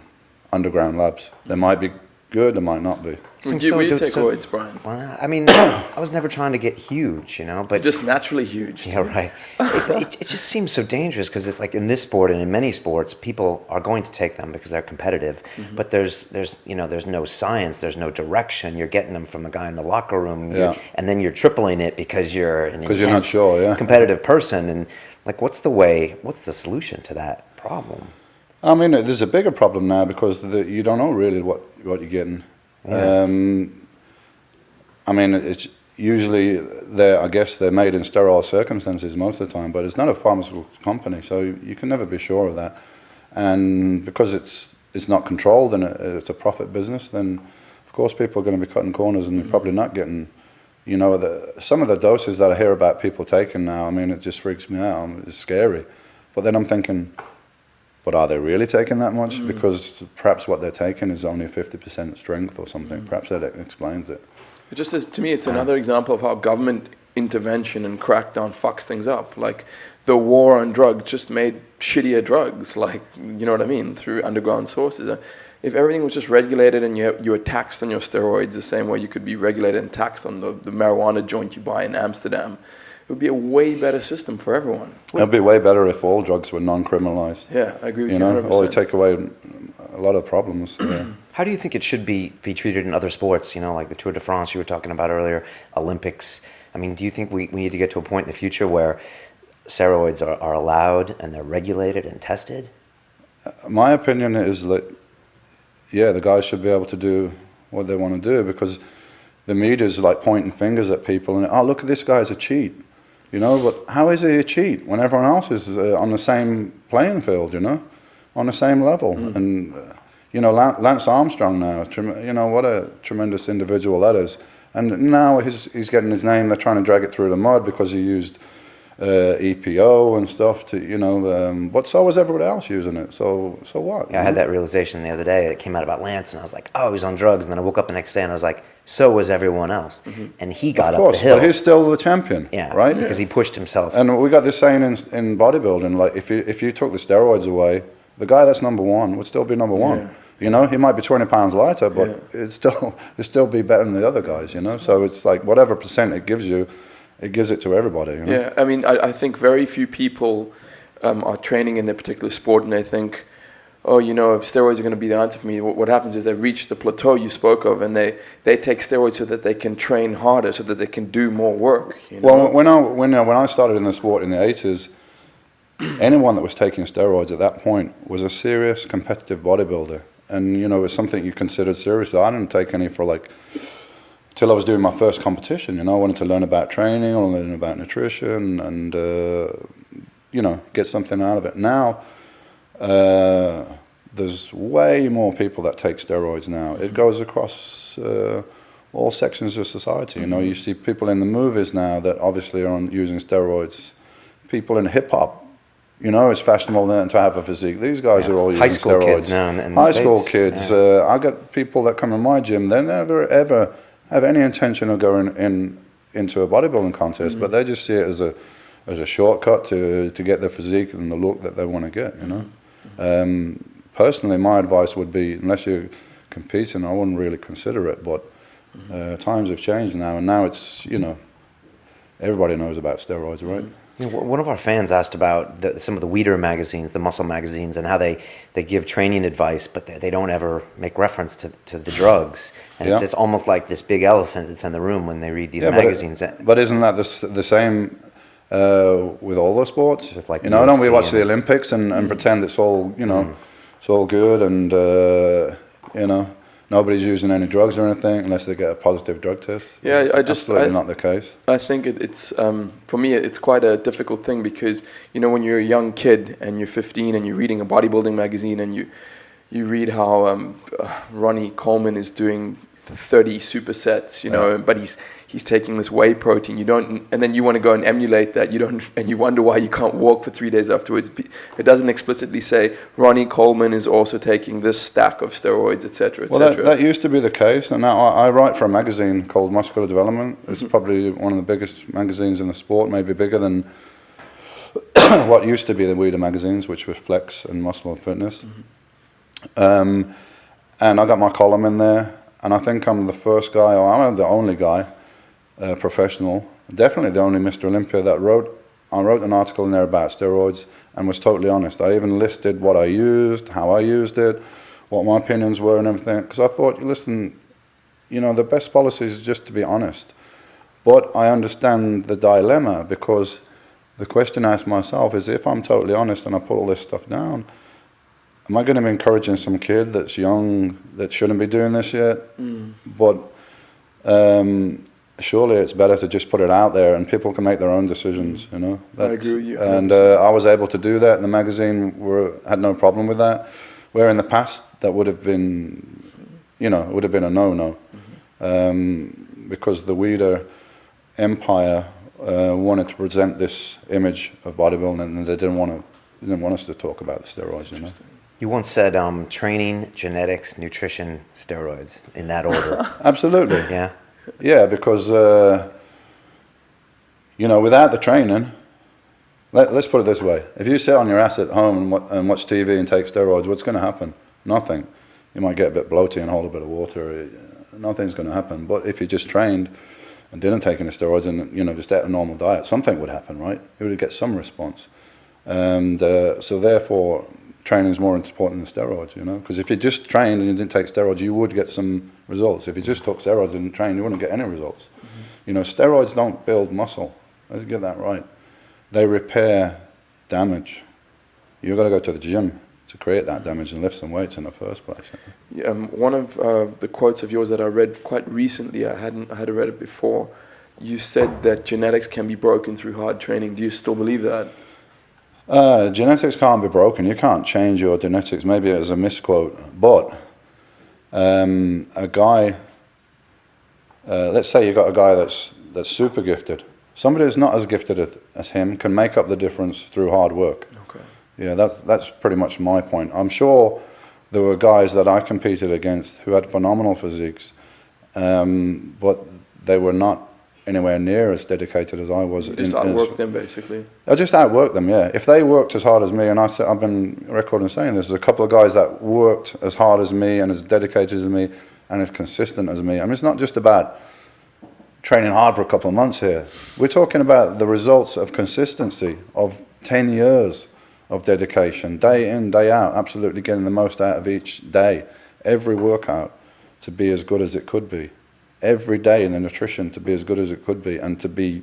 underground labs. There might be good, they might not be. Would you take steroids, Brian? Well, I mean, I was never trying to get huge, but just naturally huge. Yeah, right. It just seems so dangerous because it's like in this sport and in many sports, people are going to take them because they're competitive. But there's no science, there's no direction. You're getting them from the guy in the locker room, and then you're tripling it because you're an intense, not sure, competitive person. And like, what's the solution to that problem? I mean, there's a bigger problem now because you don't know really what you're getting. Yeah. I mean, it's usually I guess they're made in sterile circumstances most of the time, but it's not a pharmaceutical company, so you can never be sure of that. And because it's not controlled and it's a profit business, then of course people are going to be cutting corners, and they're probably not getting, some of the doses that I hear about people taking now. I mean, it just freaks me out. It's scary. But then I'm thinking, but are they really taking that much? Because perhaps what they're taking is only 50% strength or something. Perhaps that explains it. To me, it's another example of how government intervention and crackdown fucks things up. Like the war on drugs just made shittier drugs, like, you know what I mean, through underground sources. If everything was just regulated and you were taxed on your steroids the same way you could be regulated and taxed on the marijuana joint you buy in Amsterdam, it would be a way better system for everyone. It would be way better if all drugs were non-criminalized. Yeah, I agree with you 100%. Or take away a lot of problems. Yeah. How do you think it should be treated in other sports, like the Tour de France you were talking about earlier, Olympics? I mean, do you think we need to get to a point in the future where steroids are allowed and they're regulated and tested? My opinion is that, the guys should be able to do what they want to do, because the media's like pointing fingers at people and, oh, look at this guy's a cheat. But how is he a cheat when everyone else is on the same playing field, on the same level? And, Lance Armstrong now, what a tremendous individual that is. And now he's getting his name, they're trying to drag it through the mud because he used EPO and stuff but so was everyone else using it. So what? Yeah, I had that realization the other day. It came out about Lance, and I was like, oh, he was on drugs. And then I woke up the next day and I was like, so was everyone else. And he got up the hill. But he's still the champion, right? Because he pushed himself. And we got this saying in bodybuilding, like if you took the steroids away, the guy that's number one would still be number one. He might be 20 pounds lighter, but it'd still be better than the other guys. So it's like whatever percent it gives you, it gives it to everybody. Yeah, I mean, I think very few people are training in their particular sport, and they think, oh, if steroids are going to be the answer for me, what happens is they reach the plateau you spoke of, and they take steroids so that they can train harder, so that they can do more work. Well, when I started in the sport in the 80s, anyone that was taking steroids at that point was a serious competitive bodybuilder, and it was something you considered serious. I didn't take any for till I was doing my first competition. I wanted to learn about training, I wanted to learn about nutrition, and get something out of it. Now, there's way more people that take steroids now. It goes across all sections of society. You see people in the movies now that obviously are using steroids. People in hip hop. It's fashionable then to have a physique. These guys are all using steroids. High school kids now in the States. School kids. Yeah. I got people that come in my gym. They never ever have any intention of going into a bodybuilding contest, but they just see it as a shortcut to get the physique and the look that they want to get. Personally, my advice would be, unless you're competing, I wouldn't really consider it. But times have changed now, and now it's everybody knows about steroids, right? One of our fans asked about some of the Weider magazines, the muscle magazines, and how they give training advice, but they don't ever make reference to the drugs. And it's almost like this big elephant that's in the room when they read these magazines. But isn't that the same with all the sports? Don't we watch the Olympics and pretend it's all it's all good, and nobody's using any drugs or anything unless they get a positive drug test? Yeah, absolutely not the case. I think it's for me it's quite a difficult thing, because when you're a young kid and you're 15 and you're reading a bodybuilding magazine and you read how Ronnie Coleman is doing 30 supersets, but he's taking this whey protein. And then you want to go and emulate that. And you wonder why you can't walk for 3 days afterwards. It doesn't explicitly say Ronnie Coleman is also taking this stack of steroids, etc., etc. Well, that used to be the case, and now I write for a magazine called Muscular Development. It's probably one of the biggest magazines in the sport, maybe bigger than what used to be the Weider magazines, which were Flex and Muscle and Fitness. And I got my column in there, And I think I'm the first guy, or I'm the only guy, professional, definitely the only Mr. Olympia that I wrote an article in there about steroids and was totally honest. I even listed what I used, how I used it, what my opinions were and everything. Because I thought, listen, the best policy is just to be honest. But I understand the dilemma, because the question I ask myself is, if I'm totally honest and I put all this stuff down, am I going to be encouraging some kid that's young that shouldn't be doing this yet? But surely it's better to just put it out there and people can make their own decisions, I agree with you. 100%. And I was able to do that, and the magazine had no problem with that. Where in the past that would have been, it would have been a no-no. Because the Weeder empire wanted to present this image of bodybuilding, and they didn't want us to talk about the steroids. You once said training, genetics, nutrition, steroids, in that order. Absolutely. Yeah. Yeah, because without the training, let's put it this way: if you sit on your ass at home and watch TV and take steroids, what's going to happen? Nothing. You might get a bit bloaty and hold a bit of water. Nothing's going to happen. But if you just trained and didn't take any steroids and just ate a normal diet, something would happen, right? You would get some response. And so therefore, training is more important than steroids, because if you just trained and you didn't take steroids, you would get some results. If you just took steroids and didn't train, you wouldn't get any results. Steroids don't build muscle. Let's get that right. They repair damage. You've got to go to the gym to create that damage and lift some weights in the first place. Yeah, one of the quotes of yours that I read quite recently, I had read it before. You said that genetics can be broken through hard training. Do you still believe that? Genetics can't be broken. You can't change your genetics. Maybe it was a misquote, but a guy, let's say you got a guy that's super gifted. Somebody who's not as gifted as him can make up the difference through hard work. Okay. Yeah, that's pretty much my point. I'm sure there were guys that I competed against who had phenomenal physiques, but they were not anywhere near as dedicated as I was. You just outworked them, basically. I just outworked them, yeah. If they worked as hard as me, and I've been recording saying this, there's a couple of guys that worked as hard as me and as dedicated as me and as consistent as me. I mean, it's not just about training hard for a couple of months here. We're talking about the results of consistency, of 10 years of dedication, day in, day out, absolutely getting the most out of each day, every workout to be as good as it could be. Every day in the nutrition to be as good as it could be, and to be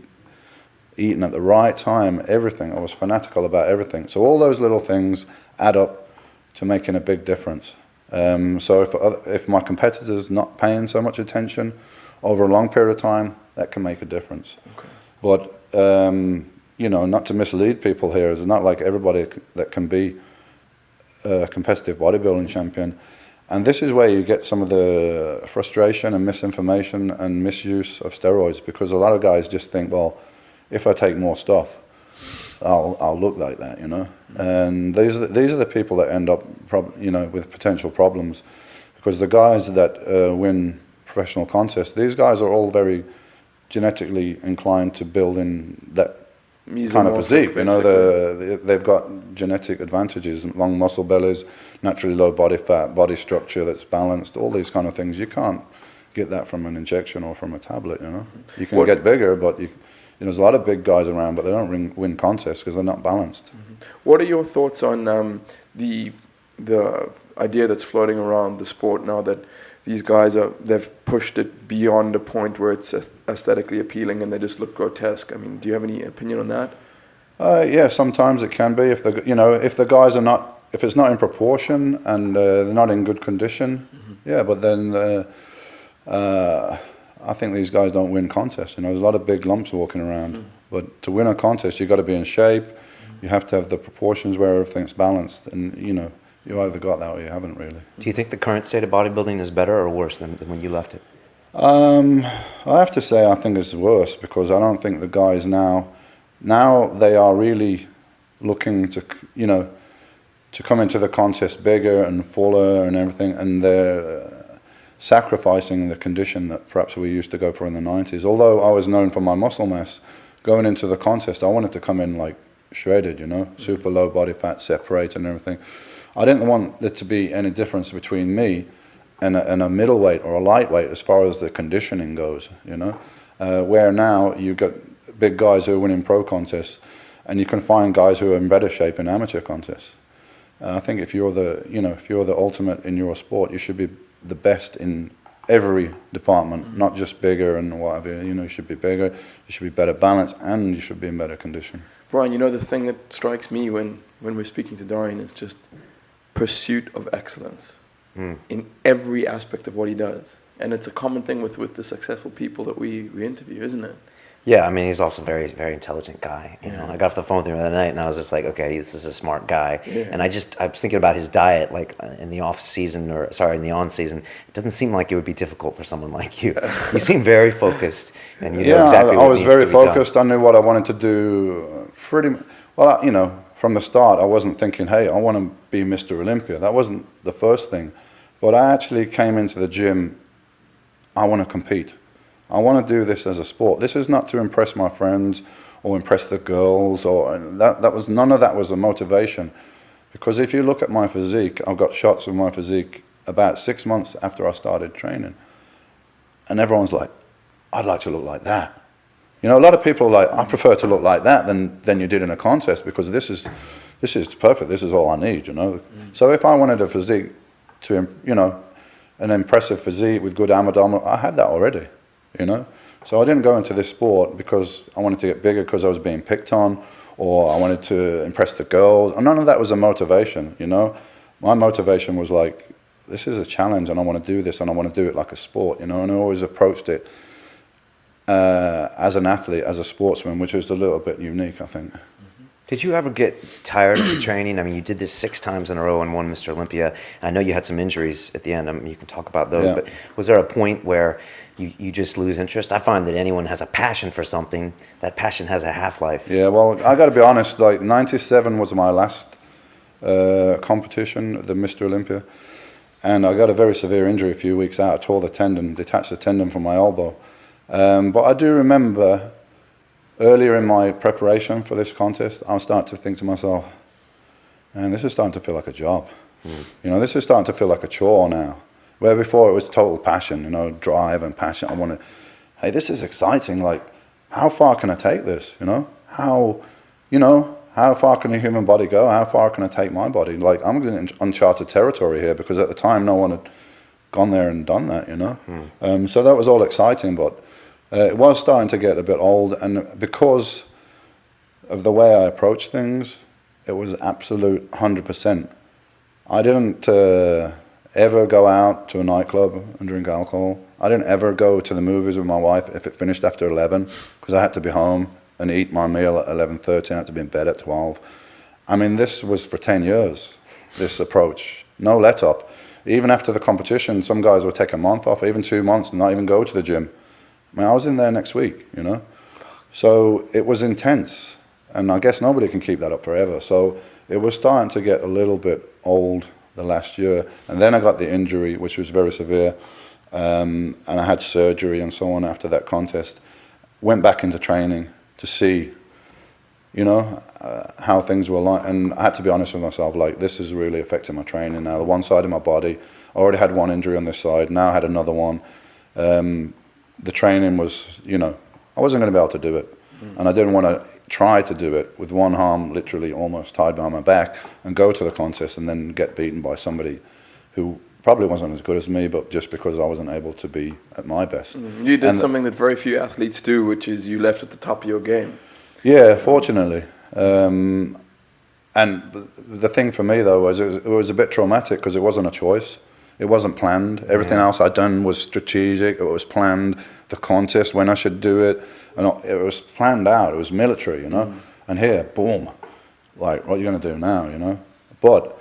eating at the right time, everything. I was fanatical about everything. So all those little things add up to making a big difference. So if my competitor's not paying so much attention over a long period of time, that can make a difference. Okay. But, not to mislead people here, it's not like everybody that can be a competitive bodybuilding champion. And this is where you get some of the frustration and misinformation and misuse of steroids, because a lot of guys just think, well, if I take more stuff, I'll look like that, And these are the people that end up, with potential problems, because the guys that win professional contests, these guys are all very genetically inclined to build in that kind of physique. They've got genetic advantages, long muscle bellies, naturally low body fat, body structure that's balanced, all these kind of things. You can't get that from an injection or from a tablet, You can get bigger, but there's a lot of big guys around, but they don't win contests because they're not balanced. What are your thoughts on the idea that's floating around the sport now, that these guys they've pushed it beyond a point where it's aesthetically appealing and they just look grotesque? I mean, do you have any opinion on that? Yeah, sometimes it can be if the guys are not, if it's not in proportion and they're not in good condition. Yeah, but then I think these guys don't win contests. There's a lot of big lumps walking around. But to win a contest, you've got to be in shape. You have to have the proportions where everything's balanced, and you either got that or you haven't really. Do you think the current state of bodybuilding is better or worse than when you left it? I have to say I think it's worse, because I don't think the guys now they are really looking to come into the contest bigger and fuller and everything, and they're sacrificing the condition that perhaps we used to go for in the 90s. Although I was known for my muscle mass, going into the contest I wanted to come in like shredded, super low body fat, separated and everything. I didn't want there to be any difference between me and a middleweight or a lightweight as far as the conditioning goes, you know. Where now you've got big guys who are winning pro contests, and you can find guys who are in better shape in amateur contests. I think if you're the ultimate in your sport, you should be the best in every department, not just bigger and whatever. You know, you should be bigger, you should be better balanced, and you should be in better condition. Brian, you know, the thing that strikes me when we're speaking to Dorian is just pursuit of excellence in every aspect of what he does. And it's a common thing with the successful people that we interview, isn't it? Yeah, I mean, he's also a very, very intelligent guy. You know, I got off the phone with him the other night, and I was just like, okay, this is a smart guy. Yeah. And I was thinking about his diet, like in the on season. It doesn't seem like it would be difficult for someone like you. You seem very focused, and you know exactly what I was needs very to be done. focused. I knew what I wanted to do. You know, from the start, I wasn't thinking, hey, I want to be Mr. Olympia. That wasn't the first thing. But I actually came into the gym, I want to compete. I want to do this as a sport. This is not to impress my friends or impress the girls, or none of that was a motivation. Because if you look at my physique, I've got shots of my physique about 6 months after I started training. And everyone's like, I'd like to look like that. You know, a lot of people are like, I prefer to look like that than you did in a contest, because this is perfect. This is all I need, you know. So if I wanted a physique to, you know, an impressive physique with good abdominal, I had that already. You know, so I didn't go into this sport because I wanted to get bigger because I was being picked on, or I wanted to impress the girls. None of that was a motivation. You know, my motivation was like, this is a challenge, and I want to do this, and I want to do it like a sport. You know, and I always approached it as an athlete, as a sportsman, which was a little bit unique, I think. Did you ever get tired of the training? I mean, you did this 6 times in a row and won Mr. Olympia. I know you had some injuries at the end. I mean, you can talk about those. But was there a point where you just lose interest? I find that anyone has a passion for something, that passion has a half-life. Yeah, well, I got to be honest, like 97 was my last competition, the Mr. Olympia. And I got a very severe injury a few weeks out. I tore the tendon, detached the tendon from my elbow. But I do remember earlier in my preparation for this contest, I was starting to think to myself, man, this is starting to feel like a job. You know, this is starting to feel like a chore now. Where before it was total passion, you know, drive and passion. I want to, hey, this is exciting. Like, how far can I take this? You know, how far can a human body go? How far can I take my body? Like, I'm in uncharted territory here, because at the time no one had gone there and done that, you know. So that was all exciting, but it was starting to get a bit old, and because of the way I approached things, it was absolute 100%. I didn't ever go out to a nightclub and drink alcohol. I didn't ever go to the movies with my wife if it finished after 11, because I had to be home and eat my meal at 11:30, and I had to be in bed at 12. I mean, this was for 10 years, this approach. No let up. Even after the competition, some guys would take a month off, even 2 months, and not even go to the gym. I mean, I was in there next week, you know. So it was intense, and I guess nobody can keep that up forever. So it was starting to get a little bit old the last year, and then I got the injury, which was very severe, and I had surgery and so on after that contest. Went back into training to see, you know, how things were like, and I had to be honest with myself, like, this is really affecting my training now. The one side of my body, I already had one injury on this side, now I had another one. The training was, you know, I wasn't going to be able to do it. And I didn't want to try to do it with one arm literally almost tied behind my back and go to the contest and then get beaten by somebody who probably wasn't as good as me, but just because I wasn't able to be at my best. You did something that very few athletes do, which is you left at the top of your game. Yeah, fortunately. And the thing for me, though, was it was a bit traumatic because it wasn't a choice. It wasn't planned. Everything else I'd done was strategic. It was planned. The contest, when I should do it, and it was planned out. It was military, you know. And here, boom, like, what are you going to do now, you know? But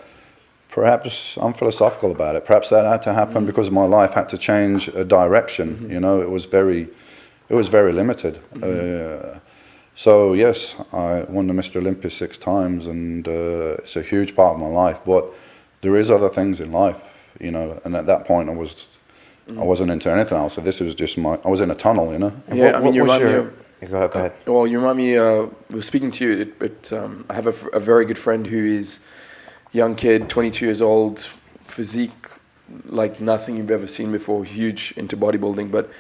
perhaps I'm philosophical about it. Perhaps that had to happen because my life had to change a direction. You know, it was very limited. So yes, I won the Mr. Olympia 6 times, and it's a huge part of my life. But there is other things in life, you know. And at that point, I wasn't into anything else. So this was just I was in a tunnel, you know. Yeah, I mean, you remind me of. Go ahead. Well, you remind me. Was speaking to you, I have a very good friend who is young kid, 22 years old, physique like nothing you've ever seen before, huge into bodybuilding. But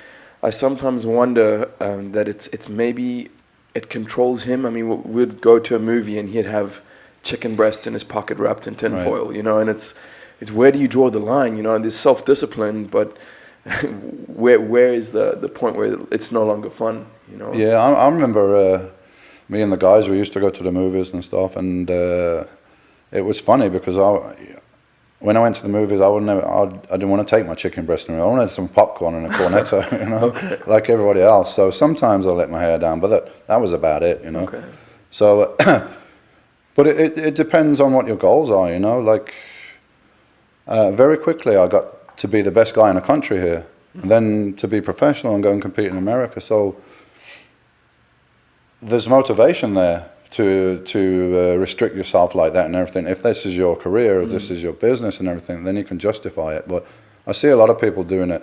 I sometimes wonder that it's maybe it controls him. I mean, we'd go to a movie and he'd have chicken breasts in his pocket wrapped in tinfoil, Right. you know, and it's where do you draw the line, you know? And there's self-discipline, but where is the point where it's no longer fun, you know? Yeah, I remember me and the guys, we used to go to the movies and stuff, and it was funny because when I went to the movies, I didn't want to take my chicken breast in. I wanted some popcorn and a cornetto, you know, Okay. like everybody else. So sometimes I let my hair down, but that was about it, you know. Okay. So, but it depends on what your goals are, you know. Like very quickly, I got to be the best guy in the country here, and then to be professional and go and compete in America. So there's motivation there to restrict yourself like that and everything. If this is your career, if this is your business and everything, then you can justify it. But I see a lot of people doing it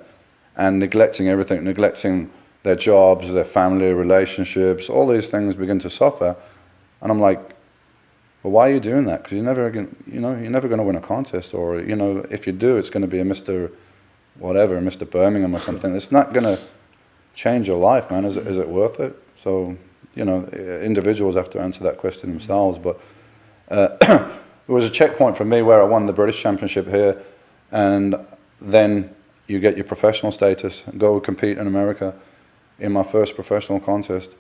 and neglecting everything, neglecting their jobs, their family relationships, all these things begin to suffer. And I'm like, well, why are you doing that? Because you're never going to win a contest, or, you know, if you do, it's going to be a Mr. whatever, Mr. Birmingham or something. It's not going to change your life, man. Is it worth it? So, you know, individuals have to answer that question themselves. But it was a checkpoint for me where I won the British Championship here, and then you get your professional status, go compete in America in my first professional contest.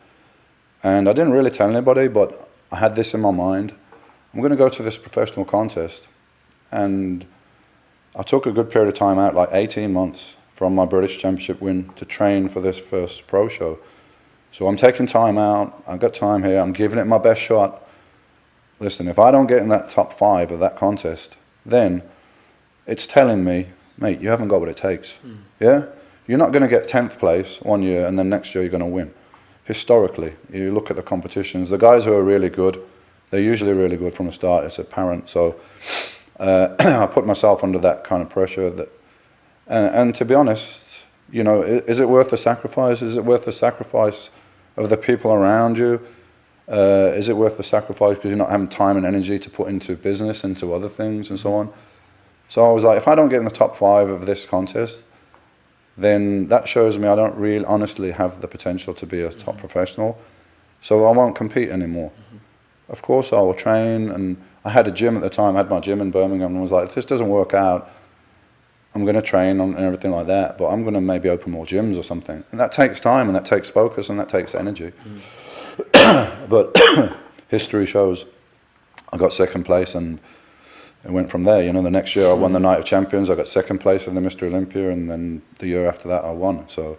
And I didn't really tell anybody, but I had this in my mind. I'm going to go to this professional contest. And I took a good period of time out, like 18 months from my British Championship win, to train for this first pro show. So I'm taking time out, I've got time here, I'm giving it my best shot. Listen, if I don't get in that top 5 of that contest, then it's telling me, mate, you haven't got what it takes. Yeah? You're not going to get 10th place one year and then next year you're going to win. Historically, you look at the competitions, the guys who are really good, they're usually really good from the start, it's apparent. So I put myself under that kind of pressure. And to be honest, you know, is it worth the sacrifice? Is it worth the sacrifice of the people around you? Is it worth the sacrifice because you're not having time and energy to put into business, into other things and so on? So I was like, if I don't get in the top 5 of this contest, then that shows me I don't really honestly have the potential to be a top professional. So I won't compete anymore. Of course I will train, and I had a gym at the time, I had my gym in Birmingham, and was like, if this doesn't work out, I'm going to train and everything like that, but I'm going to maybe open more gyms or something. And that takes time, and that takes focus, and that takes energy. But history shows I got second place, and it went from there. You know, the next year I won the Night of Champions, I got second place in the Mr. Olympia, and then the year after that I won. So,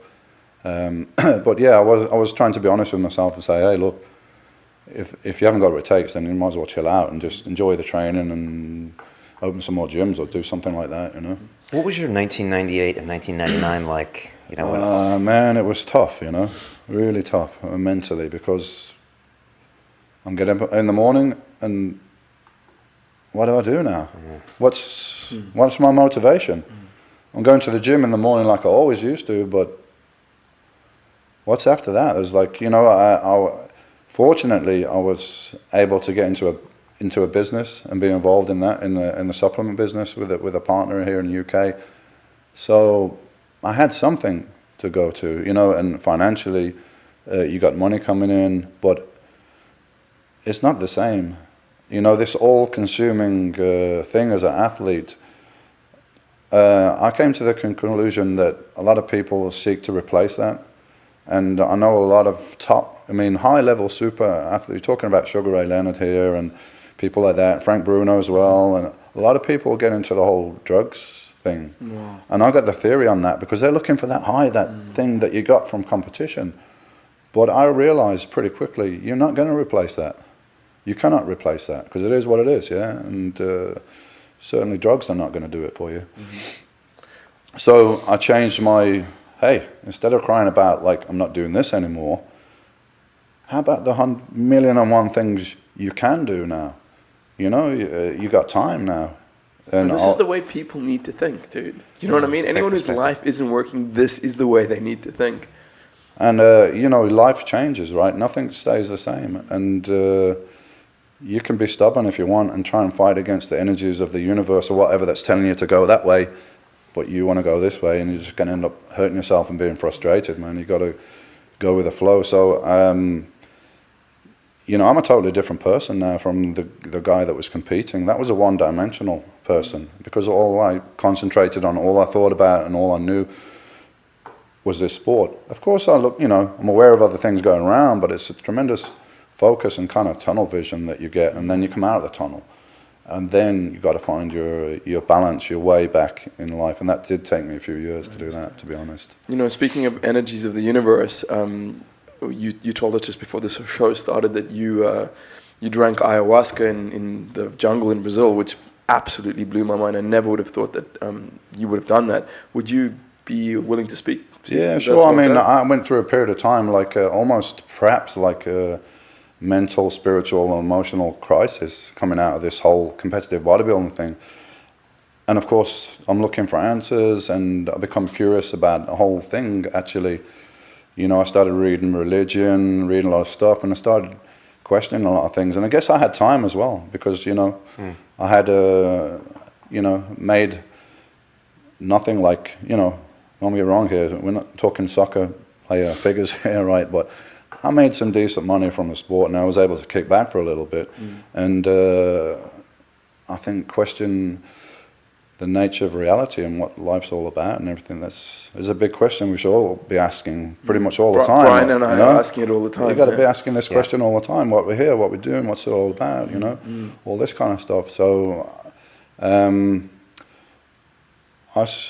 but yeah, I was trying to be honest with myself and say, hey, look, if you haven't got what it takes, then you might as well chill out and just enjoy the training and open some more gyms or do something like that, you know. What was your 1998 and 1999 like? You know, man, it was tough, you know, really tough mentally, because I'm getting up in the morning and what do I do now? What's my motivation? I'm going to the gym in the morning like I always used to, but what's after that? It was like, you know, fortunately I was able to get into a business and be involved in that, in the supplement business with a partner here in the UK. So I had something to go to, you know, and financially you got money coming in, but it's not the same. You know, this all-consuming thing as an athlete, I came to the conclusion that a lot of people seek to replace that. And I know a lot of high-level super athletes, talking about Sugar Ray Leonard here and people like that, Frank Bruno as well, and a lot of people get into the whole drugs thing. Wow. And I got the theory on that because they're looking for that high, that thing that you got from competition. But I realized pretty quickly, you're not going to replace that. You cannot replace that because it is what it is, yeah? And certainly drugs are not going to do it for you. So I changed my, hey, instead of crying about, like, I'm not doing this anymore, how about the 1,000,001 things you can do now? You know, you got time now. And this is the way people need to think, dude. You know what I mean? Anyone whose life isn't working, this is the way they need to think. And, you know, life changes, right? Nothing stays the same. And you can be stubborn if you want and try and fight against the energies of the universe or whatever that's telling you to go that way. but you want to go this way, and you're just going to end up hurting yourself and being frustrated, man. You got to go with the flow. So, you know, I'm a totally different person now from the guy that was competing. That was a one-dimensional person, because all I concentrated on, all I thought about, and all I knew was this sport. Of course, you know, I'm aware of other things going around, but it's a tremendous focus and kind of tunnel vision that you get, and then you come out of the tunnel, and then you got to find your balance, your way back in life, and that did take me a few years to do that, to be honest. You know, speaking of energies of the universe, you told us just before the show started that you drank ayahuasca in the jungle in Brazil, which absolutely blew my mind. I never would have thought that you would have done that. Would you be willing to speak? Yeah, sure. I mean, I went through a period of time like almost perhaps like a mental, spiritual, emotional crisis coming out of this whole competitive bodybuilding thing. And of course, I'm looking for answers, and I become curious about the whole thing, actually. You know, I started reading religion, reading a lot of stuff, and I started questioning a lot of things. And I guess I had time as well, because, you know, I had, you know, made nothing like, you know, don't get me wrong here, we're not talking soccer player figures here, right? But I made some decent money from the sport, and I was able to kick back for a little bit. And I think question the nature of reality and what life's all about and everything. Is a big question we should all be asking pretty much all the time. Brian and I are asking it all the time. You got to be asking this question all the time. What we're here, what we're doing, what's it all about, you know, all this kind of stuff. So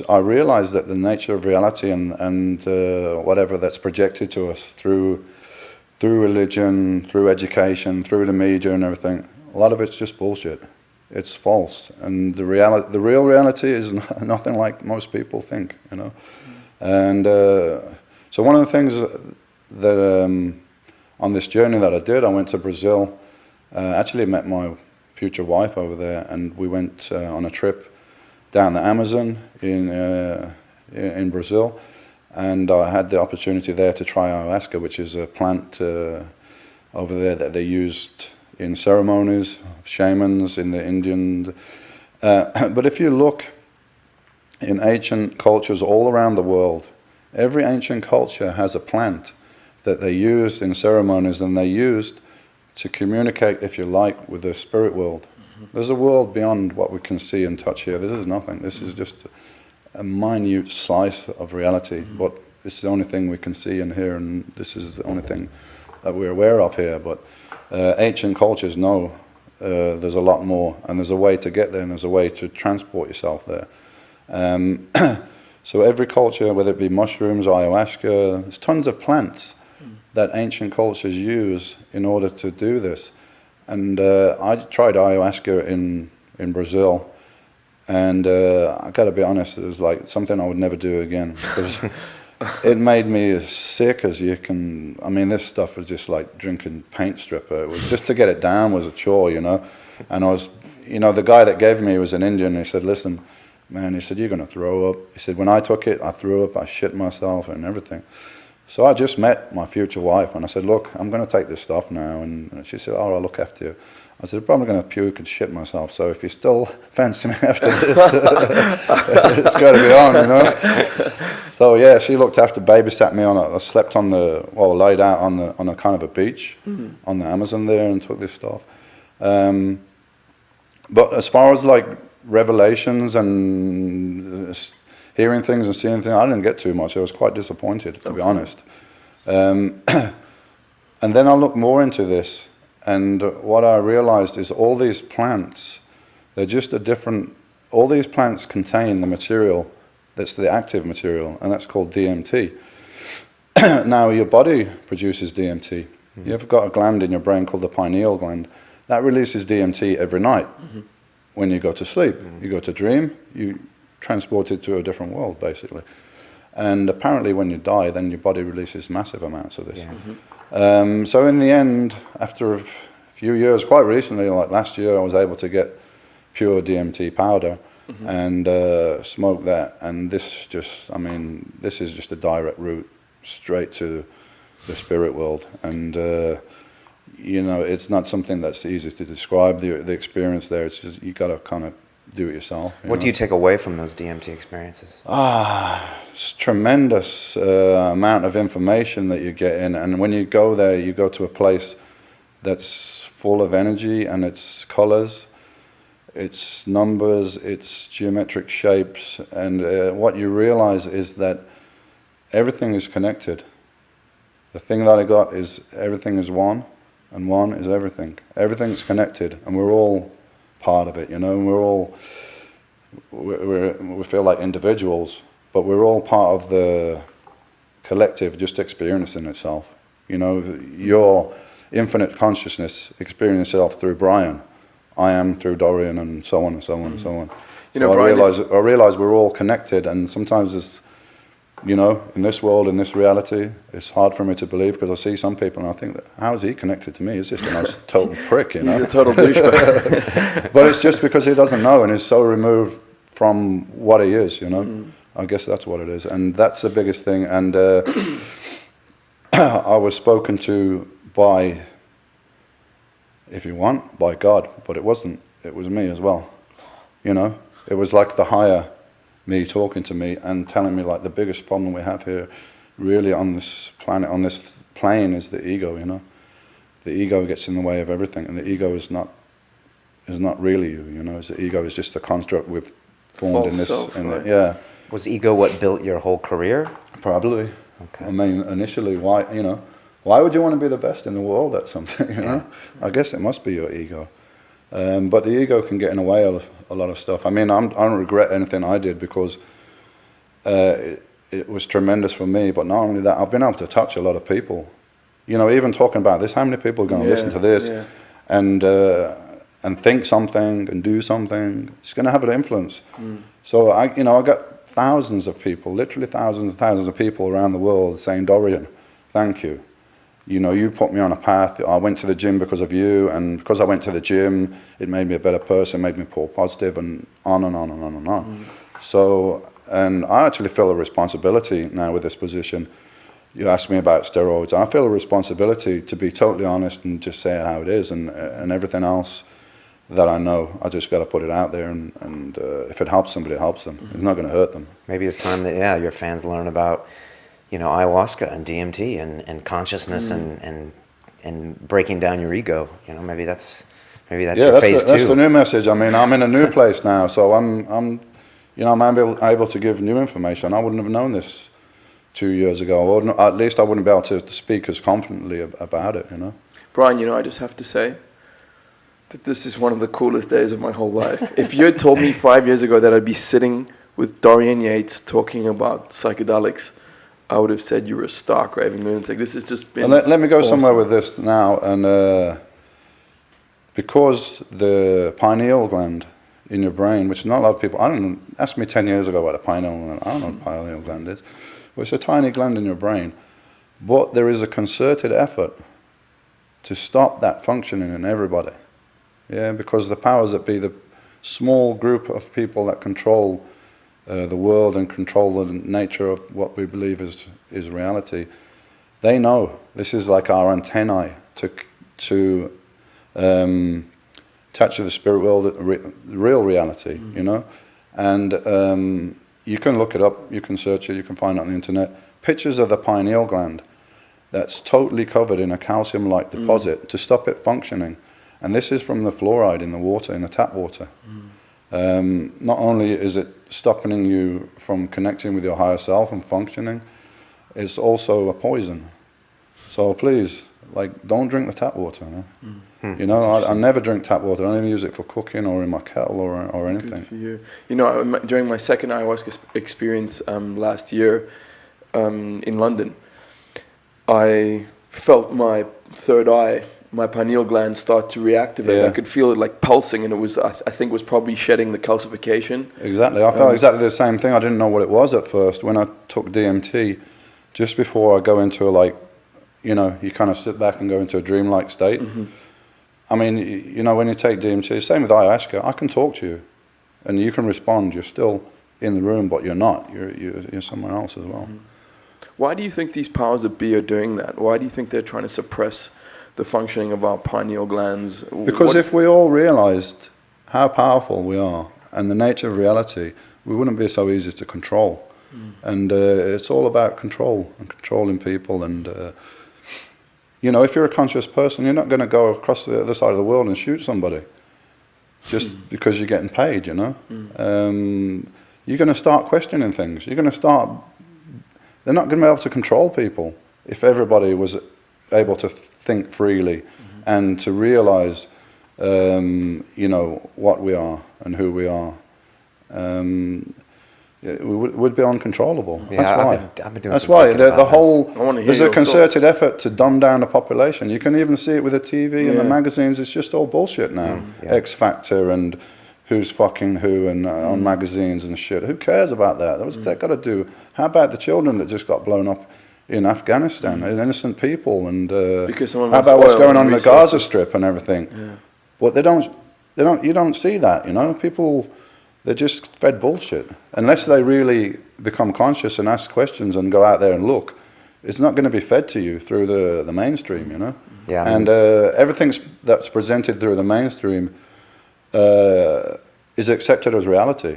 I realized that the nature of reality and whatever that's projected to us through religion, through education, through the media and everything, a lot of it's just bullshit. It's false, and the real reality is nothing like most people think, you know. And so one of the things that on this journey that I did, I went to Brazil. Actually met my future wife over there, and we went on a trip down the Amazon in Brazil, and I had the opportunity there to try ayahuasca, which is a plant over there that they used in ceremonies of shamans in the Indian. But if you look in ancient cultures all around the world, every ancient culture has a plant that they used in ceremonies, and they used to communicate, if you like, with the spirit world. There's a world beyond what we can see and touch here. This is nothing. This is just a minute slice of reality, but this is the only thing we can see and hear, and this is the only thing that we're aware of here. But ancient cultures know there's a lot more, and there's a way to get there, and there's a way to transport yourself there. So every culture, whether it be mushrooms, ayahuasca, there's tons of plants that ancient cultures use in order to do this. And I tried ayahuasca in Brazil, and I got to be honest, it was like something I would never do again, because it made me as sick as you can. I mean, this stuff was just like drinking paint stripper. It was just to get it down was a chore, you know. And I was, you know, the guy that gave me was an Indian. He said, "Listen, man," he said, "you're going to throw up." He said, "When I took it, I threw up, I shit myself and everything." So I just met my future wife, and I said, "Look, I'm going to take this stuff now." And she said, "Oh, I'll look after you." I said, "I'm probably going to puke and shit myself, so if you still fancy me after this, it's got to be on, you know." So yeah, she looked after, babysat me I slept on laid out on a kind of a beach on the Amazon there, and took this stuff. But as far as like revelations and hearing things and seeing things, I didn't get too much. I was quite disappointed, to be honest. And then I looked more into this, and what I realized is all these plants, they're just all these plants contain the material that's the active material, and that's called DMT. Now, your body produces DMT. You've got a gland in your brain called the pineal gland. That releases DMT every night when you go to sleep. You go to dream, you transported to a different world, basically. And apparently when you die, then your body releases massive amounts of this. So in the end, after a few years, quite recently, like last year, I was able to get pure DMT powder and smoke that. And this is just a direct route straight to the spirit world. And you know, it's not something that's easy to describe, the experience there. It's just, you got to kind of do it yourself. What do you take away from those DMT experiences? It's tremendous amount of information that you get in, and when you go there, you go to a place that's full of energy, and it's colors, it's numbers, it's geometric shapes, and what you realize is that everything is connected. The thing that I got is everything is one, and one is everything. Everything's connected, and we're all part of it, you know. We feel like individuals, but we're all part of the collective, just experiencing itself. You know, your infinite consciousness experiencing itself through Brian. I am through Dorian, and so on and so on and so on. You know, so Brian, I realize we're all connected, and sometimes it's, you know, in this world, in this reality, it's hard for me to believe, because I see some people and I think, how is he connected to me? He's just a total prick, you know. He's a total douchebag. But it's just because he doesn't know, and is so removed from what he is, you know. I guess that's what it is, and that's the biggest thing. And I was spoken to by, if you want, by God, but it wasn't. It was me as well, you know. It was like the higher me talking to me and telling me, like, the biggest problem we have here really on this planet, on this plane, is the ego, you know. The ego gets in the way of everything, and the ego is not really you, you know. The ego is just a construct we've formed False in this self, right? yeah. Was ego what built your whole career? Probably. Okay. I mean, initially, why would you want to be the best in the world at something, you know? I guess it must be your ego. But the ego can get in the way of a lot of stuff. I mean, I don't regret anything I did, because it was tremendous for me. But not only that, I've been able to touch a lot of people. You know, even talking about this, how many people are going to listen to this and think something and do something? It's going to have an influence. So I got thousands of people, literally thousands and thousands of people around the world saying, Dorian, thank you. You know, you put me on a path. I went to the gym because of you, and because I went to the gym, it made me a better person, made me more positive, and on and on and on and on. So, and I actually feel a responsibility now with this position. You asked me about steroids. I feel a responsibility to be totally honest and just say it how it is, and everything else that I know, I just got to put it out there, and if it helps somebody, it helps them. It's not going to hurt them. Maybe it's time that, your fans learn about, you know, ayahuasca and DMT and consciousness and breaking down your ego. You know, maybe that's your phase 2. That's the new message. I mean, I'm in a new place now, so I'm able to give new information. I wouldn't have known this 2 years ago, or at least I wouldn't be able to speak as confidently about it, you know. Brian, you know, I just have to say that this is one of the coolest days of my whole life. If you had told me 5 years ago that I'd be sitting with Dorian Yates talking about psychedelics, I would have said you were a stark raving lunatic. This has just been Let me go awesome. somewhere with this now, and because the pineal gland in your brain, which not a lot of people, ask me 10 years ago what a pineal gland, I don't know what a pineal gland is. Well, it's a tiny gland in your brain, but there is a concerted effort to stop that functioning in everybody. Yeah, because the powers that be, the small group of people that control the world and control the nature of what we believe is reality, they know this is like our antennae to touch the spirit world, real reality, you know. And you can look it up, you can search it, you can find it on the internet. Pictures of the pineal gland that's totally covered in a calcium-like deposit to stop it functioning. And this is from the fluoride in the water, in the tap water. Not only is it stopping you from connecting with your higher self and functioning, it's also a poison. So please, like, don't drink the tap water. No? You know, I never drink tap water. I don't even use it for cooking or in my kettle or anything. Good for you. You know, during my second ayahuasca experience last year in London, I felt my third eye, my pineal gland, start to reactivate. Yeah. I could feel it like pulsing, and it was, I think, was probably shedding the calcification. Exactly. I felt exactly the same thing. I didn't know what it was at first. When I took DMT, just before I go into you know, you kind of sit back and go into a dreamlike state. I mean, you know, when you take DMT, same with ayahuasca, I can talk to you and you can respond. You're still in the room, but you're not. You're somewhere else as well. Why do you think these powers that be are doing that? Why do you think they're trying to suppress the functioning of our pineal glands? Because if we all realized how powerful we are and the nature of reality, we wouldn't be so easy to control. And it's all about control and controlling people. And you know, if you're a conscious person, you're not going to go across the other side of the world and shoot somebody just because you're getting paid. You know, you're going to start questioning things. You're going to start. They're not going to be able to control people if everybody was able to think freely and to realize, you know, what we are and who we are. It would be uncontrollable. Yeah, That's why. I've been doing That's some why thinking the about whole this. there's a concerted effort to dumb down the population. You can even see it with the TV and the magazines. It's just all bullshit now. X Factor and who's fucking who and on magazines and shit. Who cares about that? That's what they've got to do. How about the children that just got blown up in Afghanistan? Innocent people. And because someone how wants about what's oil going and on in the resources. Gaza Strip and everything? Yeah. But you don't see that. You know, people. They're just fed bullshit. Unless they really become conscious and ask questions and go out there and look, it's not going to be fed to you through the mainstream, you know? Yeah. And everything that's presented through the mainstream is accepted as reality.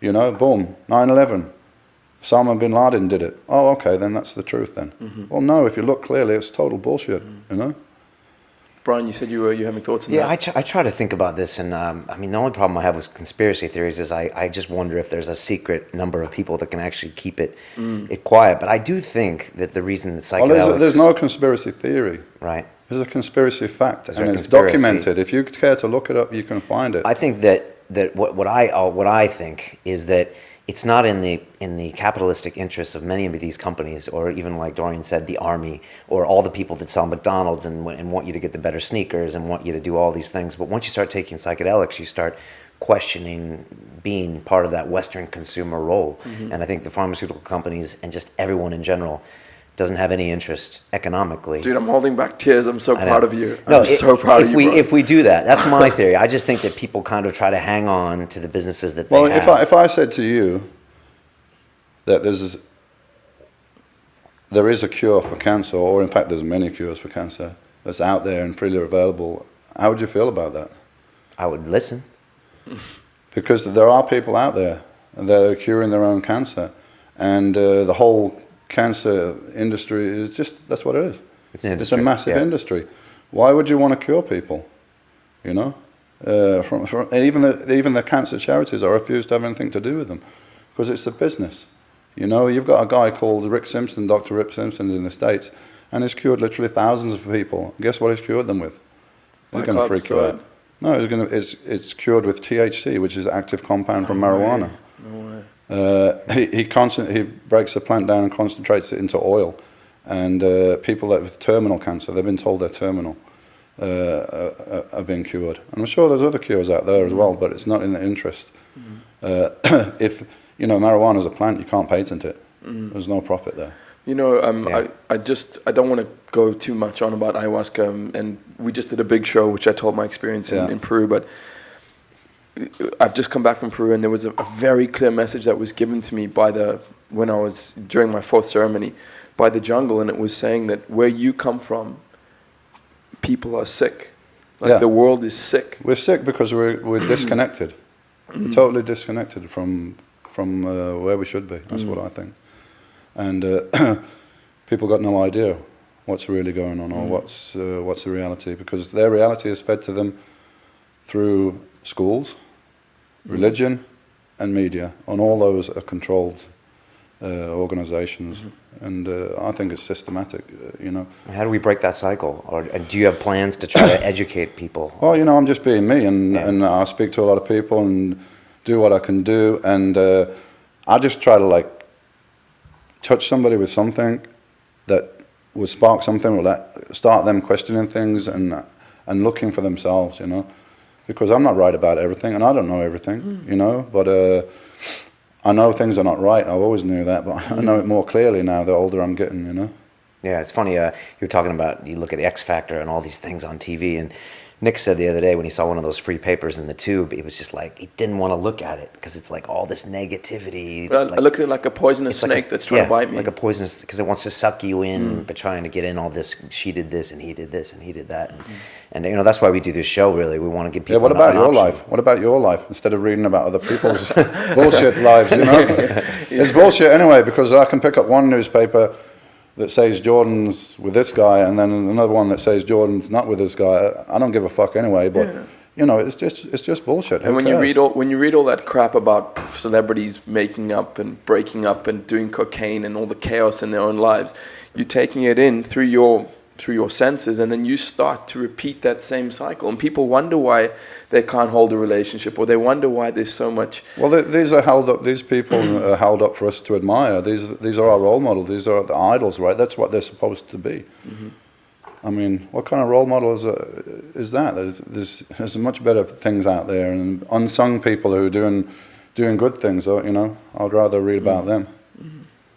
You know, boom, 9/11. Osama bin Laden did it. Oh, okay, then that's the truth then. Well, no, if you look clearly, it's total bullshit, you know? Brian, you said you having thoughts on that? Yeah, I try to think about this, and I mean, the only problem I have with conspiracy theories is I just wonder if there's a secret number of people that can actually keep it quiet. But I do think that the reason that psychedelics... Well, there's no conspiracy theory. Right. There's a conspiracy fact, There's and a it's conspiracy. documented. If you care to look it up, you can find it. I think that what I think is that it's not in the capitalistic interests of many of these companies, or even like Dorian said, the army, or all the people that sell McDonald's and want you to get the better sneakers and want you to do all these things. But once you start taking psychedelics, you start questioning being part of that Western consumer role. And I think the pharmaceutical companies and just everyone in general doesn't have any interest economically. Dude, I'm holding back tears. I'm so proud of you. No, I'm so proud of you, Brian. If we do that, that's my theory. I just think that people kind of try to hang on to the businesses that they have. Well, if I said to you that there is a cure for cancer, or in fact there's many cures for cancer that's out there and freely available, how would you feel about that? I would listen. Because there are people out there that are curing their own cancer, and the whole cancer industry is just, that's what it is. It's an industry. It's a massive industry. Why would you want to cure people? You know, even the cancer charities, I refuse to have anything to do with them because it's a business. You know, you've got a guy called Rick Simpson, Dr. Rick Simpson in the States, and he's cured literally thousands of people. Guess what he's cured them with? He's going to freak you out. No, it's cured with THC, which is an active compound from marijuana. No way. He breaks the plant down and concentrates it into oil. And people that with terminal cancer, they've been told they're terminal, are being cured. And I'm sure there's other cures out there as well, but it's not in the interest. If you know, marijuana is a plant, you can't patent it. There's no profit there. You know, I don't want to go too much on about ayahuasca, and we just did a big show, which I told my experience in Peru, but I've just come back from Peru, and there was a very clear message that was given to me when I was during my fourth ceremony by the jungle, and it was saying that where you come from, people are sick. Like the world is sick. We're sick because we're disconnected. We're totally disconnected from where we should be. That's what I think. And people got no idea what's really going on or what's the reality, because their reality is fed to them through schools, religion, and media. And all those are controlled organizations. And I think it's systematic, you know. How do we break that cycle? Or do you have plans to try to educate people? Well, you know, I'm just being me, and I speak to a lot of people and do what I can do, and I just try to like touch somebody with something that would spark something, or start them questioning things and looking for themselves, you know, because I'm not right about everything, and I don't know everything, you know, but I know things are not right. I always knew that, but I know it more clearly now the older I'm getting, you know. Yeah, it's funny. You were talking about, you look at X Factor and all these things on TV, and Nick said the other day when he saw one of those free papers in the tube, he was just like, he didn't want to look at it because it's like all this negativity. Well, like, I look at it like a poisonous snake that's trying to bite me. like a poisonous, because it wants to suck you in, but trying to get in all this. She did this, and he did this, and he did that, and you know, that's why we do this show. Really, we want to give people. Yeah. What about an your option. life? What about your life? Instead of reading about other people's bullshit lives, you know, it's bullshit anyway. Because I can pick up one newspaper that says Jordan's with this guy, and then another one that says Jordan's not with this guy. I don't give a fuck anyway. But you know, it's just bullshit. And when you read all that crap about celebrities making up and breaking up and doing cocaine and all the chaos in their own lives, you're taking it in through your senses, and then you start to repeat that same cycle. And people wonder why they can't hold a relationship, or they wonder why there's so much. Well, these are held up. These people are held up for us to admire. These are our role models. These are the idols, right? That's what they're supposed to be. I mean, what kind of role model is that? There's much better things out there, and unsung people who are doing good things. You know, I'd rather read about them.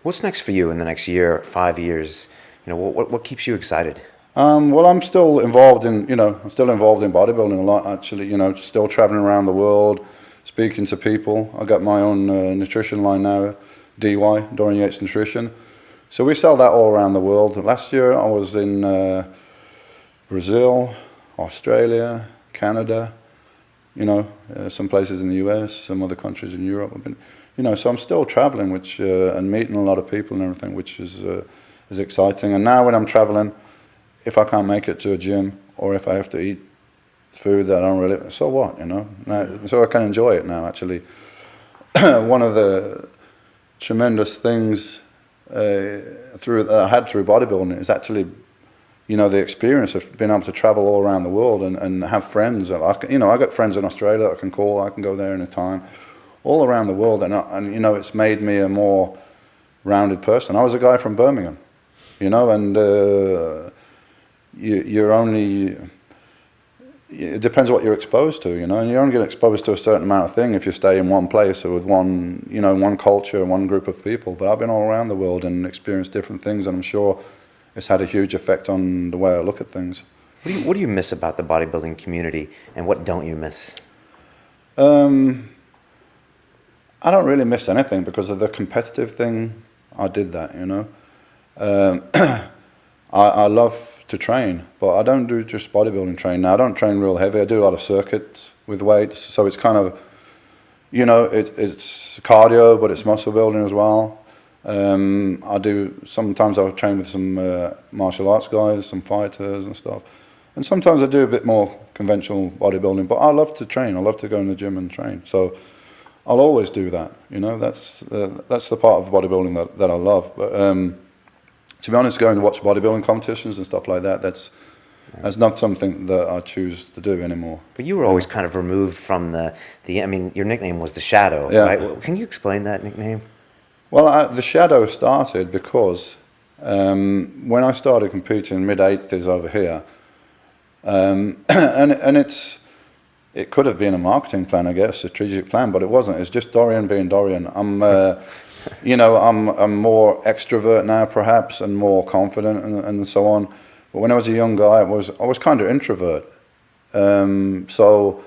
What's next for you in the next year, 5 years? You know, what keeps you excited? Well, I'm still involved in bodybuilding a lot, actually. You know, still traveling around the world, speaking to people. I got my own nutrition line now, DY, Dorian Yates Nutrition. So we sell that all around the world. Last year I was in Brazil, Australia, Canada, you know, some places in the US, some other countries in Europe. I've been, you know, so I'm still traveling, which and meeting a lot of people and everything, which is exciting. And now when I'm traveling, if I can't make it to a gym, or if I have to eat food that I don't really, so what, you know? So I can enjoy it now, actually. One of the tremendous things that I had through bodybuilding is actually, you know, the experience of being able to travel all around the world and have friends. I got friends in Australia that I can call. I can go there anytime, all around the world, and you know, it's made me a more rounded person. I was a guy from Birmingham, you know, and it depends what you're exposed to, you know, and you only get exposed to a certain amount of thing if you stay in one place or with one culture, one group of people. But I've been all around the world and experienced different things, and I'm sure it's had a huge effect on the way I look at things. What do you miss about the bodybuilding community, and what don't you miss? I don't really miss anything because of the competitive thing. I did that, you know. I love to train, but I don't do just bodybuilding training now. I don't train real heavy. I do a lot of circuits with weights, so it's kind of, you know, it's cardio, but it's muscle building as well. Sometimes I'll train with some martial arts guys, some fighters and stuff. And sometimes I do a bit more conventional bodybuilding, but I love to train. I love to go in the gym and train. So I'll always do that, you know. That's the part of bodybuilding that I love. But to be honest, going to watch bodybuilding competitions and stuff like that's not something that I choose to do anymore. But you were always kind of removed from the I mean, your nickname was the Shadow, right? Well, can you explain that nickname? Well, the Shadow started because when I started competing mid-80s over here, and it could have been a marketing plan, I guess, a strategic plan, but it wasn't. It's just Dorian being Dorian. You know, I'm more extrovert now, perhaps, and more confident and so on. But when I was a young guy, I was kind of introvert. So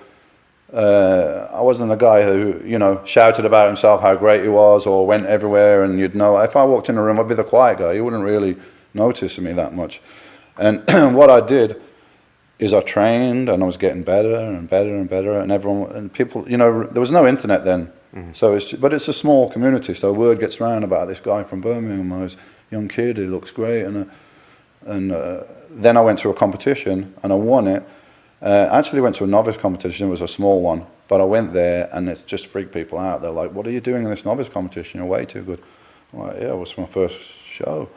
I wasn't a guy who, you know, shouted about himself how great he was or went everywhere and you'd know. If I walked in a room, I'd be the quiet guy. You wouldn't really notice me that much. And what I did is I trained and I was getting better and better and better, and people, you know, there was no internet then. So it's a small community, so word gets around about this guy from Birmingham. I was a young kid, he looks great, and then I went to a competition and I won it. I actually went to a novice competition. It was a small one, but I went there and it just freaked people out. They're like, "What are you doing in this novice competition? You're way too good." I'm like, "Yeah, it was my first show."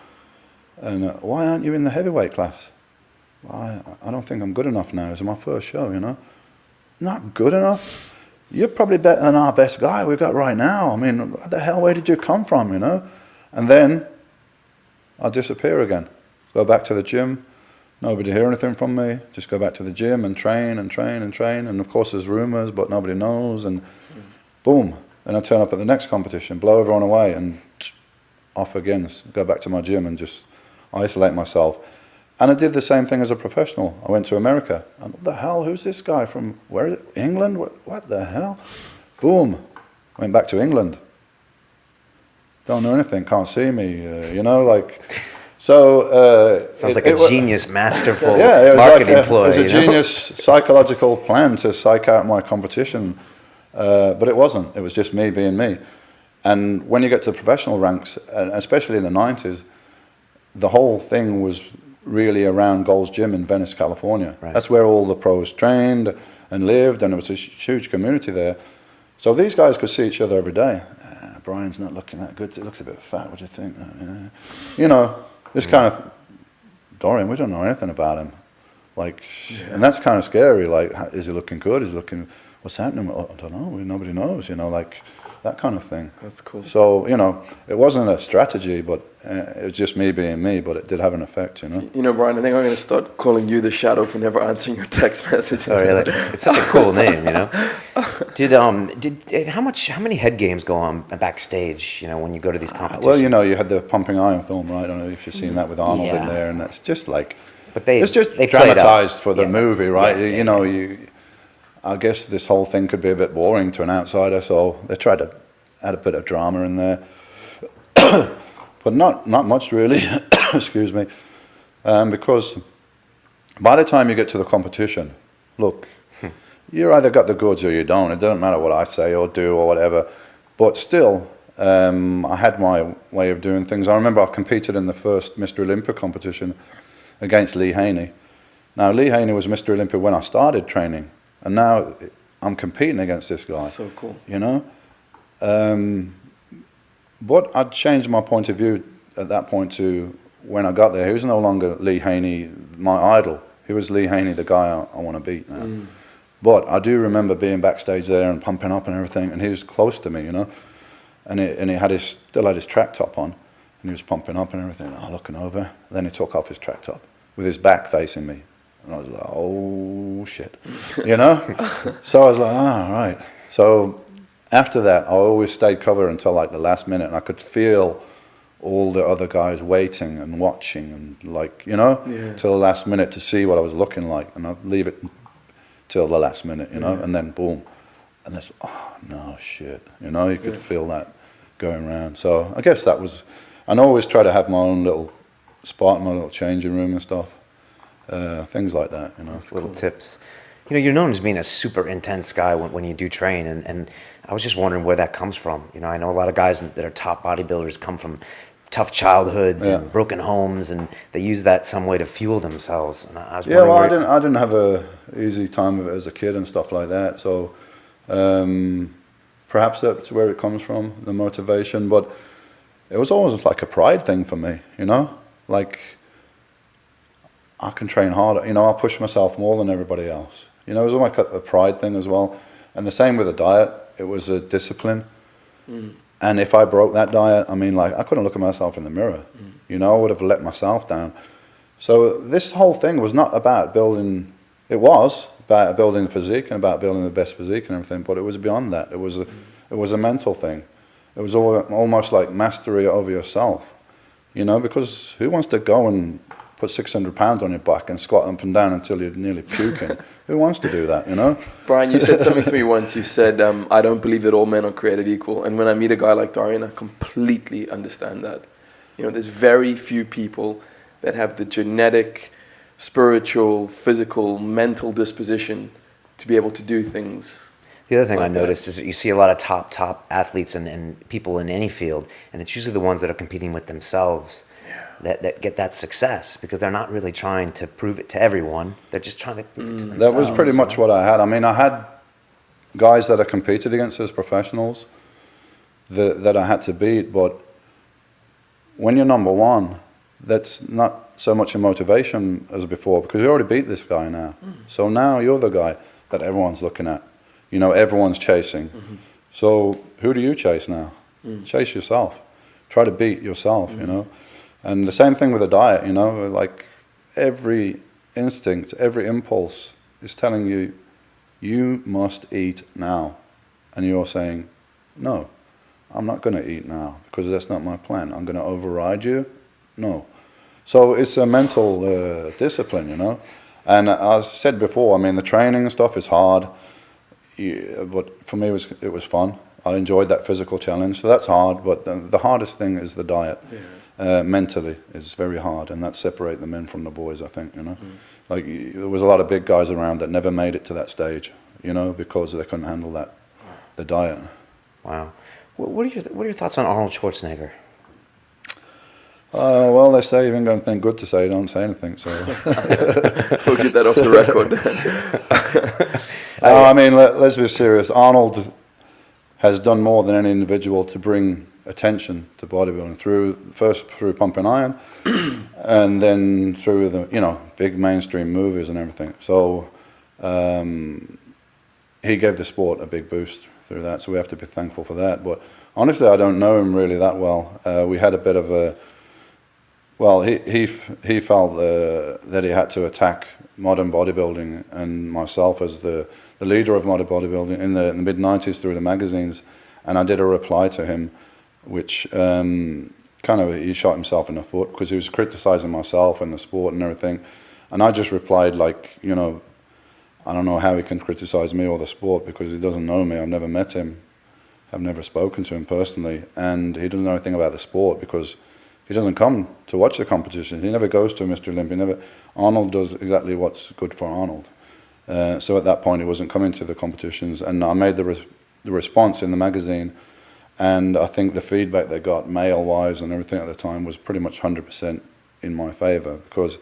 And why aren't you in the heavyweight class? I don't think I'm good enough now. It's my first show, you know. Not good enough? You're probably better than our best guy we've got right now. I mean, what the hell, where did you come from, you know? And then I disappear again. Go back to the gym. Nobody hear anything from me. Just go back to the gym and train and train and train. And of course there's rumors, but nobody knows. And boom. Then I turn up at the next competition, blow everyone away and off again. Go back to my gym and just isolate myself. And I did the same thing as a professional. I went to America. And what the hell? Who's this guy from? Where is it? England? What the hell? Boom. Went back to England. Don't know anything. Can't see me. So sounds like a genius, masterful it was marketing ploy. It was a genius psychological plan to psych out my competition, but it wasn't. It was just me being me. And when you get to the professional ranks, and especially in the 90s, the whole thing was really around Gold's Gym in Venice, California. Right. That's where all the pros trained and lived, and there was a huge community there. So these guys could see each other every day. Brian's not looking that good. It looks a bit fat. What do you think? This kind of, Dorian, we don't know anything about him. And that's kind of scary. Like, is he looking good? Is he looking, what's happening? I don't know. Nobody knows, that kind of thing. That's cool. So, it wasn't a strategy, but it was just me being me, but it did have an effect, Brian, I think I'm going to start calling you the Shadow for never answering your text messages. Oh, really? It's such a cool name, How many head games go on backstage, when you go to these competitions? Well, you had the Pumping Iron film, right? I don't know if you've seen that with Arnold in there, and that's just like, but it's just dramatized for the movie, right? I guess this whole thing could be a bit boring to an outsider, so they tried to add a bit of drama in there. But not much really, excuse me, because by the time you get to the competition, look, you either got the goods or you don't. It doesn't matter what I say or do or whatever, but still, I had my way of doing things. I remember I competed in the first Mr. Olympia competition against Lee Haney. Now, Lee Haney was Mr. Olympia when I started training, and now I'm competing against this guy. That's so cool. But I'd changed my point of view at that point to when I got there. He was no longer Lee Haney, my idol. He was Lee Haney, the guy I want to beat now. But I do remember being backstage there and pumping up and everything, and he was close to me, and he had still had his track top on, and he was pumping up and everything. Looking over, then he took off his track top with his back facing me, and I was like, oh shit, So I was like, all right. So after that, I always stayed covered until like the last minute, and I could feel all the other guys waiting and watching and till the last minute to see what I was looking like, and I'd leave it till the last minute, and then boom, and there's, oh no, shit, you could feel that going around. So I guess that was, and I always try to have my own little spot, my little changing room and stuff, things like that, Little tips. You're known as being a super intense guy when you do train, and I was just wondering where that comes from. I know a lot of guys that are top bodybuilders come from tough childhoods and broken homes, and they use that some way to fuel themselves. And I was wondering I didn't have a easy time of it as a kid and stuff like that. So perhaps that's where it comes from, the motivation. But it was always like a pride thing for me, like I can train harder. I'll push myself more than everybody else. It was like a pride thing as well. And the same with the diet. It was a discipline. And if I broke that diet, I couldn't look at myself in the mirror. I would have let myself down. So this whole thing was not about building, it was about building physique and about building the best physique and everything, but it was beyond that. It was a mental thing. It was almost like mastery over yourself, because who wants to go and put 600 pounds on your back and squat up and down until you're nearly puking? Who wants to do that, Brian, you said something to me once. You said, I don't believe that all men are created equal. And when I meet a guy like Dorian, I completely understand that. There's very few people that have the genetic, spiritual, physical, mental disposition to be able to do things. The other thing I noticed is that you see a lot of top athletes and people in any field, and it's usually the ones that are competing with themselves that get that success, because they're not really trying to prove it to everyone. They're just trying to prove it to themselves. That was pretty much what I had. I had guys that I competed against as professionals that I had to beat, but when you're number one, that's not so much a motivation as before, because you already beat this guy now. So now you're the guy that everyone's looking at. Everyone's chasing. So who do you chase now? Chase yourself. Try to beat yourself, And the same thing with the diet, like every instinct, every impulse is telling you, you must eat now. And you're saying, no, I'm not going to eat now because that's not my plan. I'm going to override you. No. So it's a mental discipline, you know. And as I said before, I mean, the training and stuff is hard, but for me it was fun. I enjoyed that physical challenge, so that's hard. But the hardest thing is the diet. Mentally is very hard, and that separates the men from the boys, I think, you know. Like, there was a lot of big guys around that never made it to that stage, you know, because they couldn't handle that, the diet. Wow. What are your thoughts on Arnold Schwarzenegger? Well, they say if you're going to think good to say, don't say anything, so. We'll get that off the record. I mean, let's be serious. Arnold has done more than any individual to bring attention to bodybuilding, first through pumping iron, and then through the, you know, big mainstream movies and everything. So he gave the sport a big boost through that, so we have to be thankful for that. But honestly, I don't know him really that well. We had a bit of a, well, he felt that he had to attack modern bodybuilding and myself as the leader of modern bodybuilding in the mid-90s through the magazines, and I did a reply to him, which kind of, he shot himself in the foot because he was criticizing myself and the sport and everything. And I just replied like, you know, I don't know how he can criticize me or the sport because he doesn't know me. I've never met him. I've never spoken to him personally. And he doesn't know anything about the sport because he doesn't come to watch the competition. He never goes to Mr. Olympia. Arnold does exactly what's good for Arnold. So at that point, he wasn't coming to the competitions. And I made the response in the magazine. And I think the feedback they got, male-wise and everything at the time, was pretty much 100% in my favor because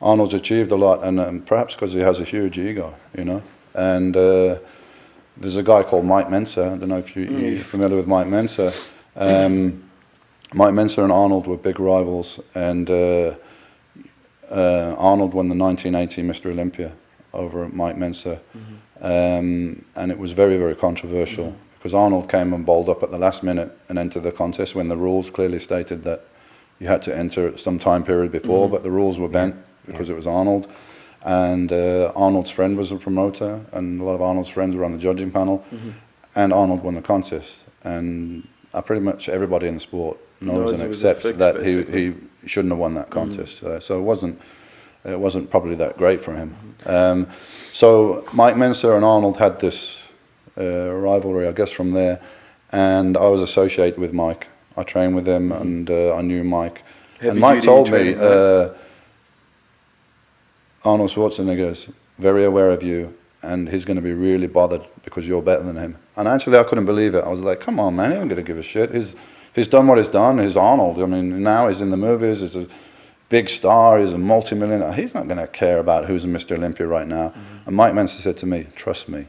Arnold's achieved a lot, and perhaps because he has a huge ego, you know. And there's a guy called Mike Mensa. I don't know if you're familiar with Mike Mensa. Mike Mensa and Arnold were big rivals, and Arnold won the 1980 Mr. Olympia over Mike Mensa, and it was very, very controversial. Because Arnold came and bowled up at the last minute and entered the contest when the rules clearly stated that you had to enter at some time period before, but the rules were bent because it was Arnold. And Arnold's friend was a promoter, and a lot of Arnold's friends were on the judging panel, and Arnold won the contest. And pretty much everybody in the sport knows and accepts that he shouldn't have won that contest. So it wasn't probably that great for him. So Mike Mensa and Arnold had this rivalry, I guess, from there, and I was associated with Mike. I trained with him, and I knew Mike. And Mike told me, Arnold Schwarzenegger's very aware of you, and he's going to be really bothered because you're better than him. And actually, I couldn't believe it. I was like, come on, man, he ain't going to give a shit. He's done what he's done. He's Arnold. I mean, now he's in the movies. He's a big star. He's a multi-millionaire. He's not going to care about who's Mr. Olympia right now. And Mike Mensa said to me, trust me.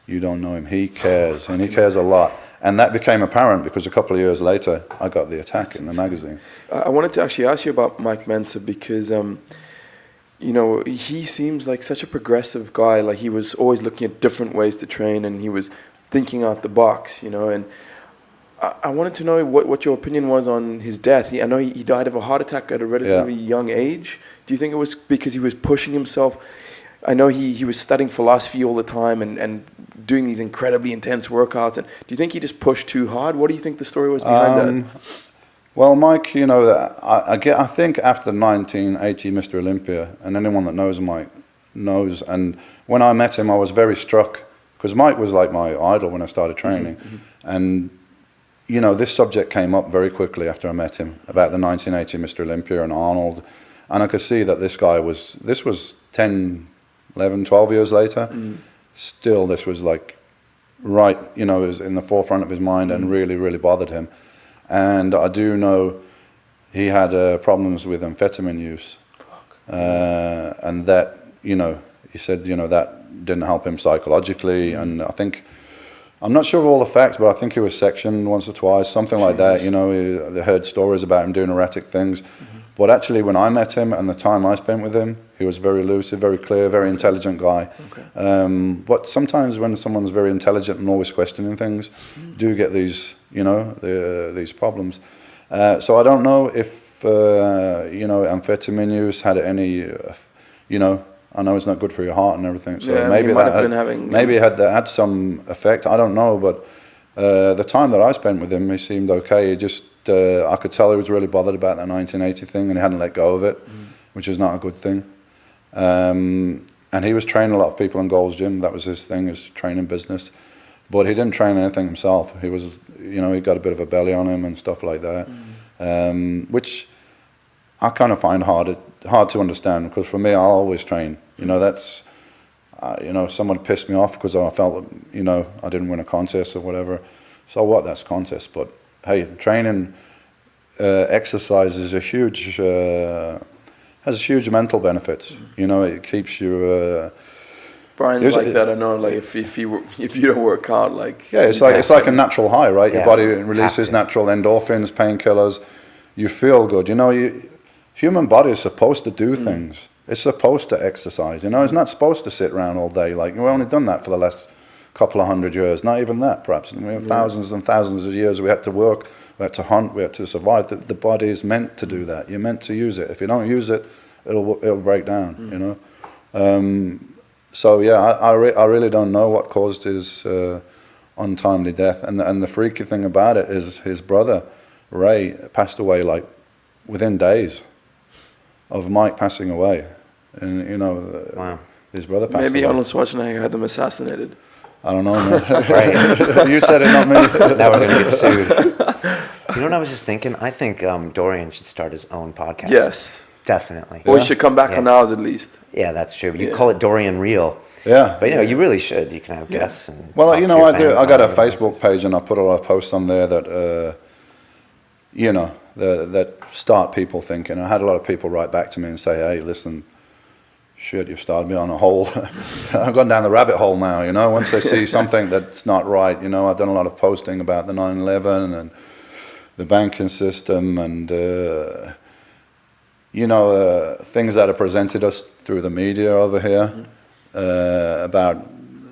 You don't know him. He cares, and he cares a lot. And that became apparent because a couple of years later, I got the attack in the magazine. I wanted to actually ask you about Mike Mensa because, you know, he seems like such a progressive guy. Like, he was always looking at different ways to train, and he was thinking out the box, you know. And I wanted to know what your opinion was on his death. I know he died of a heart attack at a relatively young age. Do you think it was because he was pushing himself? I know he was studying philosophy all the time and doing these incredibly intense workouts. And do you think he just pushed too hard? What do you think the story was behind that? Well, Mike, you know, I think after the 1980 Mr. Olympia, and anyone that knows Mike knows, and when I met him, I was very struck, because Mike was like my idol when I started training. And, you know, this subject came up very quickly after I met him, about the 1980 Mr. Olympia and Arnold. And I could see that this was 10, 11, 12 years later. Still, this was like, right, you know, it was in the forefront of his mind and really, really bothered him. And I do know he had problems with amphetamine use. And that, you know, he said, you know, that didn't help him psychologically. And I think, I'm not sure of all the facts, but I think he was sectioned once or twice, something like that. You know, they heard stories about him doing erratic things. But actually, when I met him and the time I spent with him, he was very lucid, very clear, very intelligent guy. But sometimes when someone's very intelligent and always questioning things, do get these, you know, these problems. So I don't know if, you know, amphetamine use had any, you know, I know it's not good for your heart and everything. So maybe that had some effect. I don't know, but the time that I spent with him, he seemed okay. He just I could tell he was really bothered about that 1980 thing, and he hadn't let go of it, which is not a good thing. And he was training a lot of people in Gold's Gym. That was his thing, his training business. But he didn't train anything himself. He was, he got a bit of a belly on him and stuff like that, which I kind of find hard to understand, because for me, I'll always train. That's, someone pissed me off because I felt, I didn't win a contest or whatever. So what? That's a contest. But hey, training, exercise is has huge mental benefits. It keeps you. Brian's like that. I know. Like if you don't work hard, like it's like a natural high, right? Your body releases natural endorphins, painkillers. You feel good. Human body is supposed to do things. It's supposed to exercise. It's not supposed to sit around all day. Like, we've only done that for the last couple of 100 years. Not even that, perhaps. Thousands and thousands of years we had to work, we had to hunt, we had to survive. The body is meant to do that. You're meant to use it. If you don't use it, it'll break down. So yeah, I really don't know what caused his untimely death. And the freaky thing about it is his brother Ray passed away like within days of Mike passing away, and wow. His brother passed Maybe away. Arnold Schwarzenegger had them assassinated. I don't know, man. Right. You said it, not me. Now we're gonna get sued. You know what I was just thinking? I think Dorian should start his own podcast. Yes, definitely. Or he should come back on ours at least. Yeah, that's true. You call it Dorian Real. Yeah. But you really should. You can have guests. And well, talk to your I do. fans I got a on Facebook page, and I put a lot of posts on there that that start people thinking. I had a lot of people write back to me and say, "Hey, listen, shit, you've started me on a hole. I've gone down the rabbit hole now, Once they see something that's not right, I've done a lot of posting about the 9/11 and the banking system and, things that are presented us through the media over here, about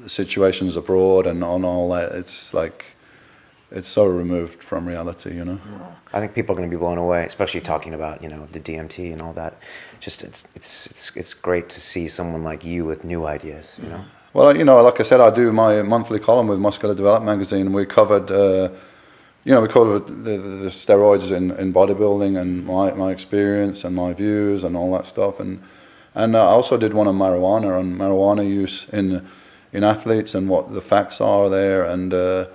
situations abroad and on all that. It's like, it's so removed from reality, I think people are going to be blown away, especially talking about, the DMT and all that. Just it's great to see someone like you with new ideas, Well, like I said, I do my monthly column with Muscular Development magazine, and we covered, we covered the steroids in bodybuilding and my experience and my views and all that stuff, and I also did one on marijuana use in athletes and what the facts are there, and I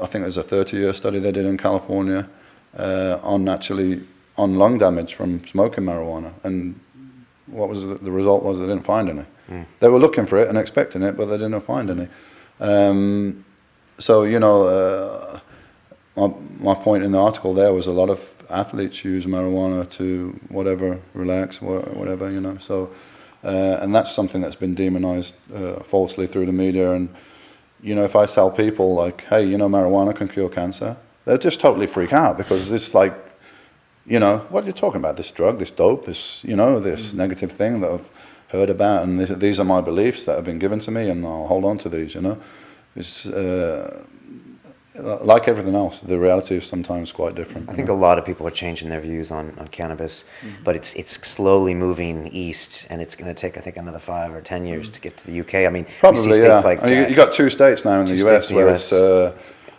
think there's a 30-year study they did in California on lung damage from smoking marijuana, and what was the result was they didn't find any. They were looking for it and expecting it, but they didn't find any. My point in the article there was a lot of athletes use marijuana to relax, whatever, So, and that's something that's been demonized falsely through the media. And if I tell people like, hey, marijuana can cure cancer, they'll just totally freak out, because this like, what are you talking about? This drug, this dope, this, this negative thing that I've heard about, and these are my beliefs that have been given to me, and I'll hold on to these, It's like everything else, the reality is sometimes quite different. I think a lot of people are changing their views on cannabis, but it's slowly moving east, and it's going to take, I think, another 5 or 10 years to get to the UK. I mean, probably, we see states like you got 2 states now in the US where it's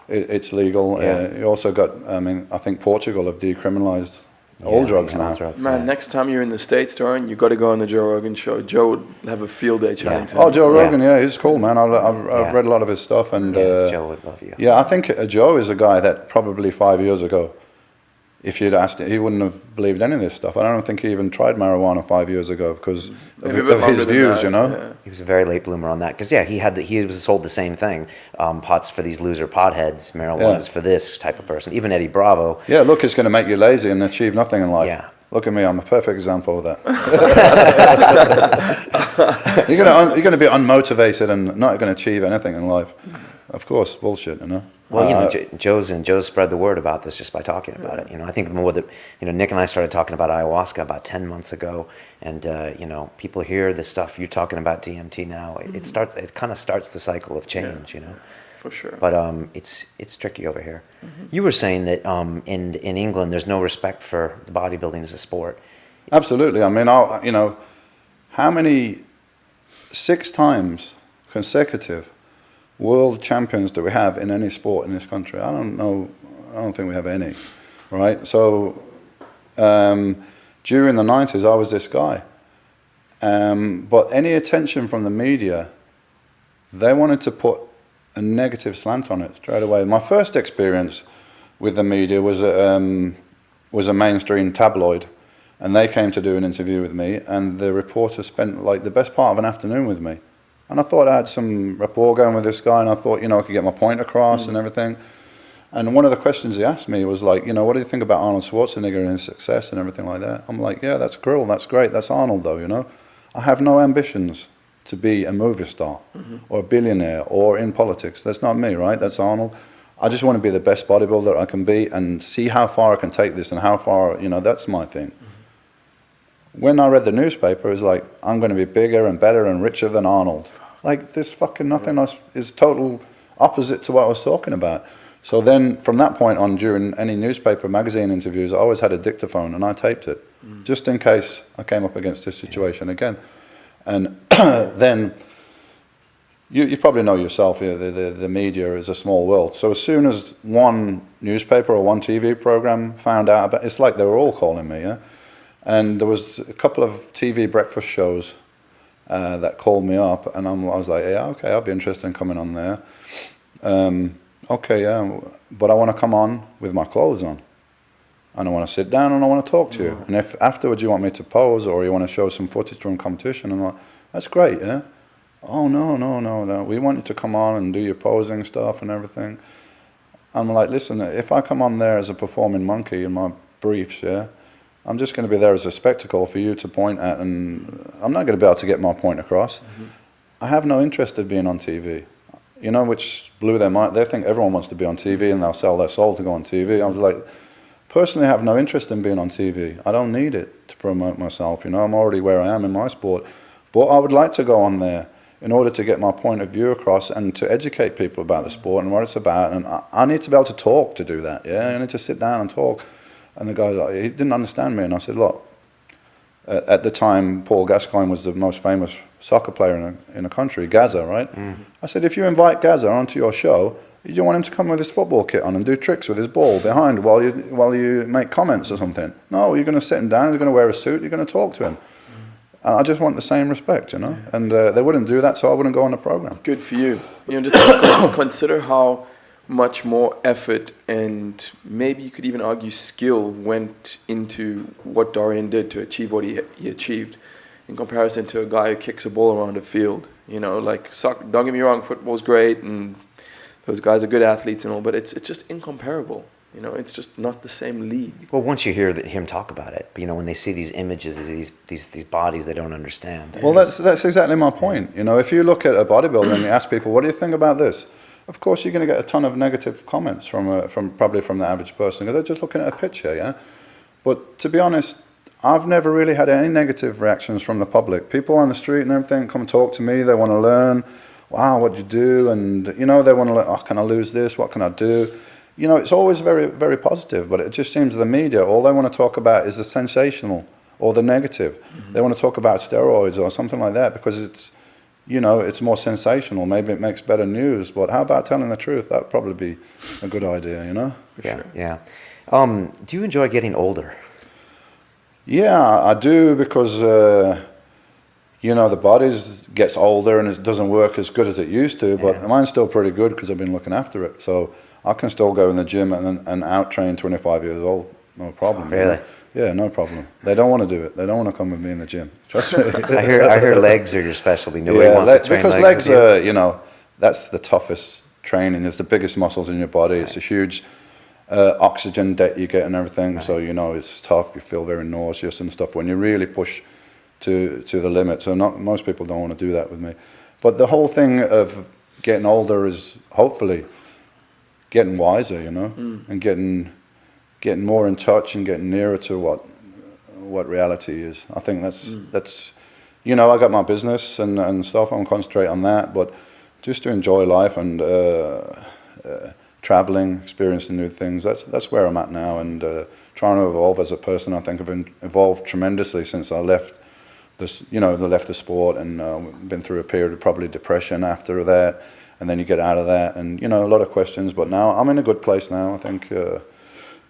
it's legal. You also got, I think Portugal have decriminalized all drugs now. Man, next time you're in the States, Dorian, you got to go on the Joe Rogan show. Joe would have a field day chatting to him. Oh, Joe Rogan, he's cool, man. I've read a lot of his stuff, and Joe would love you. Yeah, I think Joe is a guy that probably 5 years ago, if you'd asked him, he wouldn't have believed any of this stuff. I don't think he even tried marijuana 5 years ago because of his views, Yeah. He was a very late bloomer on that, because he was sold the same thing. Pot's for these loser potheads, marijuana's for this type of person. Even Eddie Bravo. Yeah, look, it's going to make you lazy and achieve nothing in life. Yeah. Look at me, I'm a perfect example of that. You're going to be unmotivated and not going to achieve anything in life. Of course, bullshit, Well, Joe's spread the word about this just by talking about it. I think the more that, Nick and I started talking about ayahuasca about 10 months ago, and, people hear the stuff you're talking about DMT now, it kind of starts the cycle of change, For sure. But it's tricky over here. You were saying that in England there's no respect for the bodybuilding as a sport. Absolutely. I mean, how many 6 times consecutive world champions do we have in any sport in this country? I don't know I don't think we have any, right? So during the 90s, I was this guy. But any attention from the media, they wanted to put a negative slant on it straight away. My first experience with the media was a mainstream tabloid, and they came to do an interview with me, and the reporter spent like the best part of an afternoon with me. And I thought I had some rapport going with this guy, and I thought, I could get my point across and everything. And one of the questions he asked me was like, what do you think about Arnold Schwarzenegger and his success and everything like that? I'm like, yeah, that's cool, that's great, that's Arnold though, I have no ambitions to be a movie star or a billionaire or in politics. That's not me, right? That's Arnold. I just want to be the best bodybuilder I can be and see how far I can take this and how far, that's my thing. When I read the newspaper, it was like, I'm going to be bigger and better and richer than Arnold. Like, this fucking nothing else is total opposite to what I was talking about. So then, from that point on, during any newspaper, magazine interviews, I always had a dictaphone and I taped it, just in case I came up against this situation again. And then, you probably know yourself, the media is a small world. So as soon as one newspaper or one TV program found out about it, it's like they were all calling me, yeah? And there was a couple of TV breakfast shows that called me up, and I was like, yeah, okay, I'll be interested in coming on there. Okay, yeah, but I want to come on with my clothes on. And I want to sit down and I want to talk to you. And if afterwards you want me to pose or you want to show some footage from competition, I'm like, that's great, yeah? Oh, no. We want you to come on and do your posing stuff and everything. I'm like, listen, if I come on there as a performing monkey in my briefs, yeah, I'm just going to be there as a spectacle for you to point at, and I'm not going to be able to get my point across. I have no interest in being on TV, which blew their mind. They think everyone wants to be on TV and they'll sell their soul to go on TV. I was like, personally, I have no interest in being on TV. I don't need it to promote myself. I'm already where I am in my sport. But I would like to go on there in order to get my point of view across and to educate people about the sport and what it's about. And I need to be able to talk to do that. Yeah, I need to sit down and talk. And the guy, he didn't understand me. And I said, look, at the time, Paul Gascoigne was the most famous soccer player in the country, Gaza, right? I said, if you invite Gaza onto your show, you don't want him to come with his football kit on and do tricks with his ball behind while you make comments or something. No, you're going to sit him down, he's going to wear a suit, you're going to talk to him. And I just want the same respect, And they wouldn't do that, so I wouldn't go on the program. Good for you. Just consider how much more effort and maybe you could even argue skill went into what Dorian did to achieve what he achieved in comparison to a guy who kicks a ball around the field. Don't get me wrong, football's great and those guys are good athletes and all, but it's just incomparable. It's just not the same league. Well, once you hear him talk about it, when they see these images, these bodies they don't understand. Well, that's exactly my point. If you look at a bodybuilder and you ask people, what do you think about this? Of course, you're going to get a ton of negative comments from the average person because they're just looking at a picture, yeah. But to be honest, I've never really had any negative reactions from the public. People on the street and everything come talk to me. They want to learn. Wow, what do you do? And they want to learn. Oh, can I lose this? What can I do? It's always very, very positive. But it just seems the media, all they want to talk about is the sensational or the negative. They want to talk about steroids or something like that because it's it's more sensational. Maybe it makes better news. But how about telling the truth? That'd probably be a good idea, For yeah, sure. Yeah. Do you enjoy getting older? Yeah, I do because, the body gets older and it doesn't work as good as it used to. But mine's still pretty good because I've been looking after it. So I can still go in the gym and out-train 25 years old. No problem. Really? Yeah, no problem. They don't want to do it. They don't want to come with me in the gym. Trust me. I hear legs are your specialty. Nobody wants to train because legs are, that's the toughest training. It's the biggest muscles in your body. Right. It's a huge oxygen debt you get and everything. Right. So, it's tough. You feel very nauseous and stuff when you really push to the limit. So most people don't want to do that with me. But the whole thing of getting older is hopefully getting wiser, and getting more in touch and getting nearer to what reality is. I think that's I got my business and stuff. I'm concentrating on that, but just to enjoy life and traveling, experiencing new things. That's where I'm at now, and trying to evolve as a person. I think I've evolved tremendously since I left this, they left the sport and been through a period of probably depression after that, and then you get out of that, and a lot of questions. But now I'm in a good place now. I think good,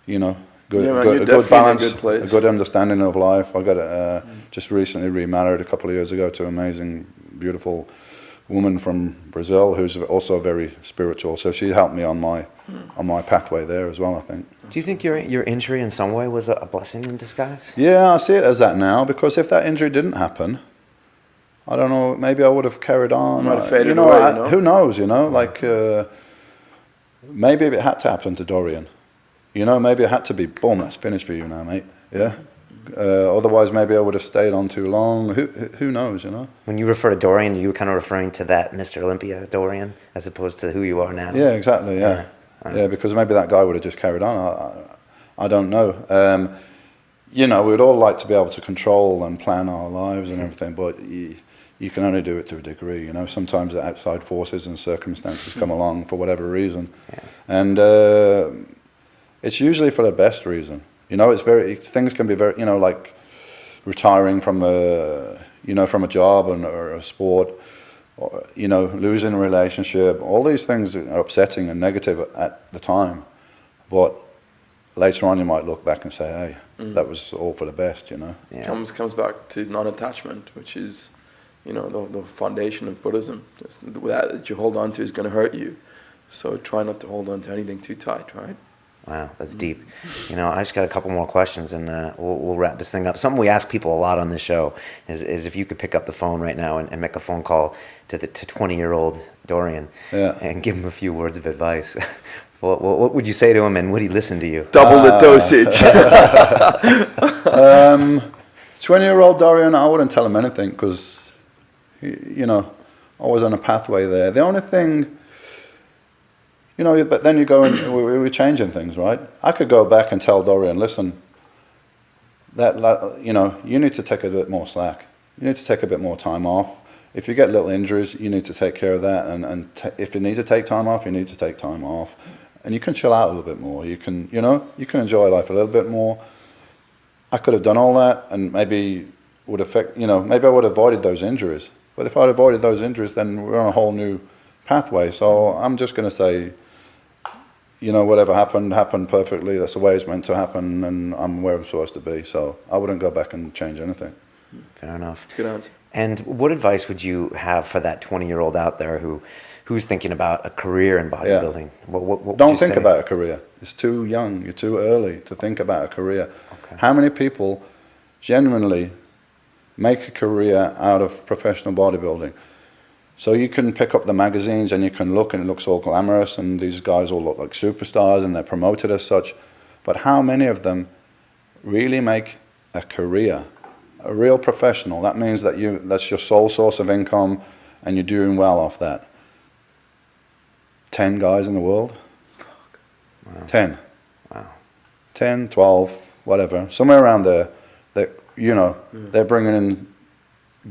man, a good balance, a good understanding of life. I got just recently remarried a couple of years ago to an amazing, beautiful woman from Brazil who's also very spiritual. So she helped me on my pathway there as well, I think. Do you think your injury in some way was a blessing in disguise? Yeah, I see it as that now, because if that injury didn't happen, I don't know, maybe I would have carried on. Might have faded away, Who knows, like maybe if it had to happen to Dorian, maybe it had to be, boom, that's finished for you now, mate. Yeah. Otherwise, maybe I would have stayed on too long. Who knows, When you refer to Dorian, you were kind of referring to that Mr. Olympia Dorian, as opposed to who you are now. Yeah, exactly. Yeah. Yeah, because maybe that guy would have just carried on. I don't know. We'd all like to be able to control and plan our lives and everything, but you can only do it to a degree. Sometimes the outside forces and circumstances come along for whatever reason, and it's usually for the best reason. Things can be very, like retiring from a job or a sport, or, losing a relationship. All these things are upsetting and negative at the time, but later on you might look back and say, hey, that was all for the best, Yeah. Comes back to non-attachment, which is, the foundation of Buddhism. That you hold on to is going to hurt you, so try not to hold on to anything too tight, right? Wow, that's deep. I just got a couple more questions, and we'll wrap this thing up. Something we ask people a lot on this show is if you could pick up the phone right now and make a phone call to 20-year-old Dorian and give him a few words of advice. What would you say to him, and would he listen to you? Double the dosage. 20-year-old Dorian, I wouldn't tell him anything, because, I was on a pathway there. The only thing... but then you go and we're changing things, right? I could go back and tell Dorian, listen, you need to take a bit more slack. You need to take a bit more time off. If you get little injuries, you need to take care of that. And if you need to take time off, you need to take time off. And you can chill out a little bit more. You can, you can enjoy life a little bit more. I could have done all that, and maybe would affect, maybe I would have avoided those injuries. But if I'd avoided those injuries, then we're on a whole new pathway. So I'm just going to say, whatever happened perfectly. That's the way it's meant to happen, and I'm where I'm supposed to be. So I wouldn't go back and change anything. Fair enough. Good answer. And what advice would you have for that 20-year-old out there who's thinking about a career in bodybuilding? Yeah. What would Don't you think say? about a career. It's too young. You're too early to think about a career. Okay. How many people genuinely make a career out of professional bodybuilding? So you can pick up the magazines and you can look, and it looks all glamorous, and these guys all look like superstars and they're promoted as such. But how many of them really make a career, a real professional? That means that that's your sole source of income and you're doing well off that. 10 guys in the world? Wow. 10. Wow. 10, 12, whatever, somewhere around there. That they're bringing in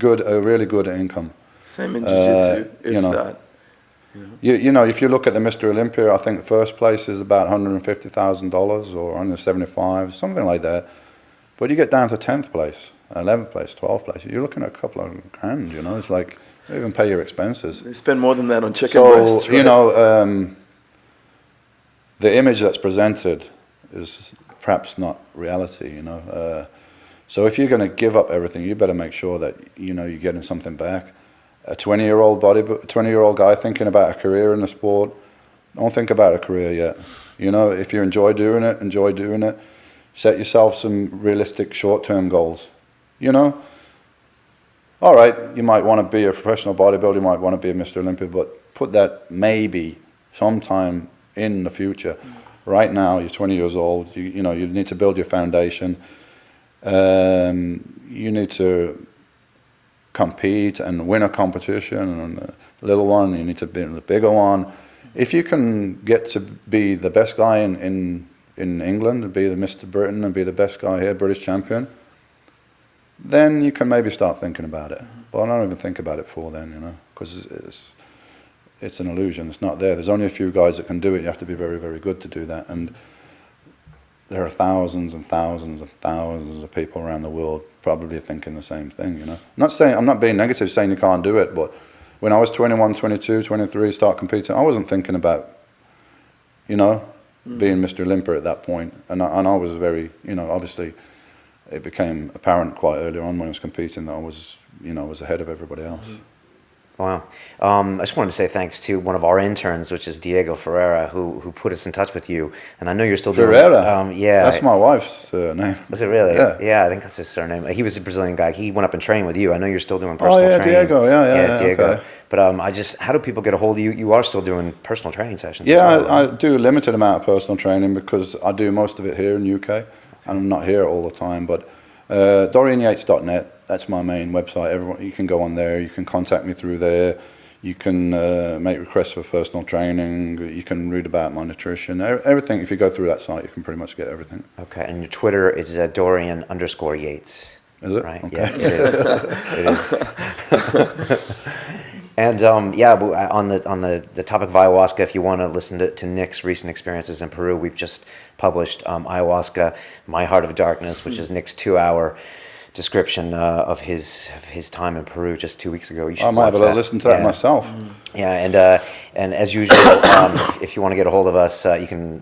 a really good income. Same in jiu-jitsu, that. If you look at the Mr. Olympia, I think the first place is about $150,000 or 175, something like that. But you get down to 10th place, 11th place, 12th place, you're looking at a couple of grand, It's like, you don't even pay your expenses. They spend more than that on chicken breasts, right? The image that's presented is perhaps not reality, So if you're going to give up everything, you better make sure that, you're getting something back. A 20-year-old guy thinking about a career in the sport, don't think about a career yet. If you enjoy doing it. Set yourself some realistic short-term goals. All right, you might want to be a professional bodybuilder, you might want to be a Mr. Olympia, but put that maybe sometime in the future. Right now, you're 20 years old, you need to build your foundation. You need to compete and win a competition, and a little one, you need to be in the bigger one. If you can get to be the best guy in England, and be the Mr. Britain, and be the best guy here, British champion, then you can maybe start thinking about it. But I don't even think about it before then, because it's an illusion. It's not there. There's only a few guys that can do it. You have to be very, very good to do that. And there are thousands and thousands and thousands of people around the world probably thinking the same thing, you know. I'm not being negative saying you can't do it, but when I was 21, 22, 23, start competing, I wasn't thinking about, you know, being Mr. Olympia at that point. And I was very, you know, obviously it became apparent quite early on when I was competing that I was, you know, I was ahead of everybody else. Wow. I just wanted to say thanks to one of our interns, which is Diego Ferreira, who put us in touch with you. And I know you're still doing Ferreira? Yeah. That's my wife's name. Was it really? Yeah. Yeah, I think that's his surname. He was a Brazilian guy. He went up and trained with you. I know you're still doing personal training. Diego. Yeah, Diego. okay. But how do people get a hold of you? You are still doing personal training sessions. Yeah, as well, right? I do a limited amount of personal training because I do most of it here in the UK. And I'm not here all the time, but DorianYates.net, that's my main website. Everyone, you can go on there. You can contact me through there. You can make requests for personal training. You can read about my nutrition. Everything. If you go through that site, you can pretty much get everything. Okay, and your Twitter is Dorian_Yates. Is it? Right? Okay. Yeah, it is. It is. And on the topic of ayahuasca, if you want to listen to Nick's recent experiences in Peru, we've just published Ayahuasca, My Heart of Darkness, which is Nick's 2-hour description of his time in Peru just 2 weeks ago. You should I might have a little that. listen to that myself. Yeah, and as usual, if you want to get a hold of us, you can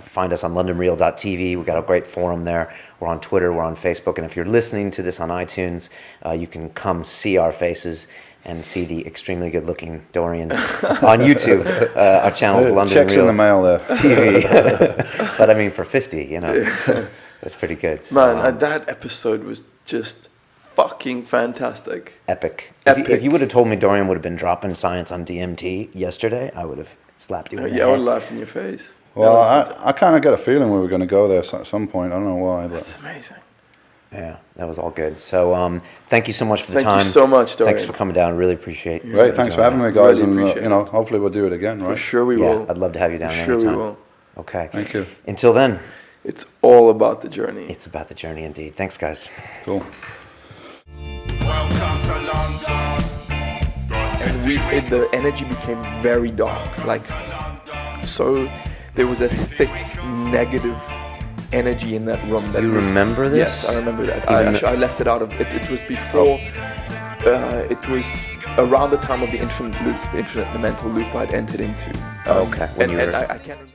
find us on LondonReal.tv. We've got a great forum there. We're on Twitter, we're on Facebook, and if you're listening to this on iTunes, you can come see our faces and see the extremely good-looking Dorian on YouTube. Our channel is London Checks Real in the mail there. TV. But I mean, for 50, you know, that's pretty good. So, Man, that episode was just fucking fantastic. Epic. Epic. If you would have told me Dorian would have been dropping science on DMT yesterday, I would have slapped you in the Yeah, I would head. have laughed in your face. Well, I kind of get a feeling we were going to go there at some point. I don't know why, but That's amazing. Yeah, that was all good. So thank you so much for the time. Thank you so much, Dorian. Thanks for coming down. Really appreciate it. great. Thanks for having me, guys. Really And appreciate you know, hopefully we'll do it again, right? For sure we Yeah, will. I'd love to have you down For sure anytime. we will. Okay. Thank you. Until then, It's all about the journey. it's about the journey indeed. Thanks, guys. Cool. Welcome to London. And the energy became very dark. Like, so there was a thick negative energy in that room. That You remember this? Yes, I remember that. Even I left it out of it. It was before. It was around the time of the infinite mental loop I'd entered into. Okay, when And you were- I can't remember.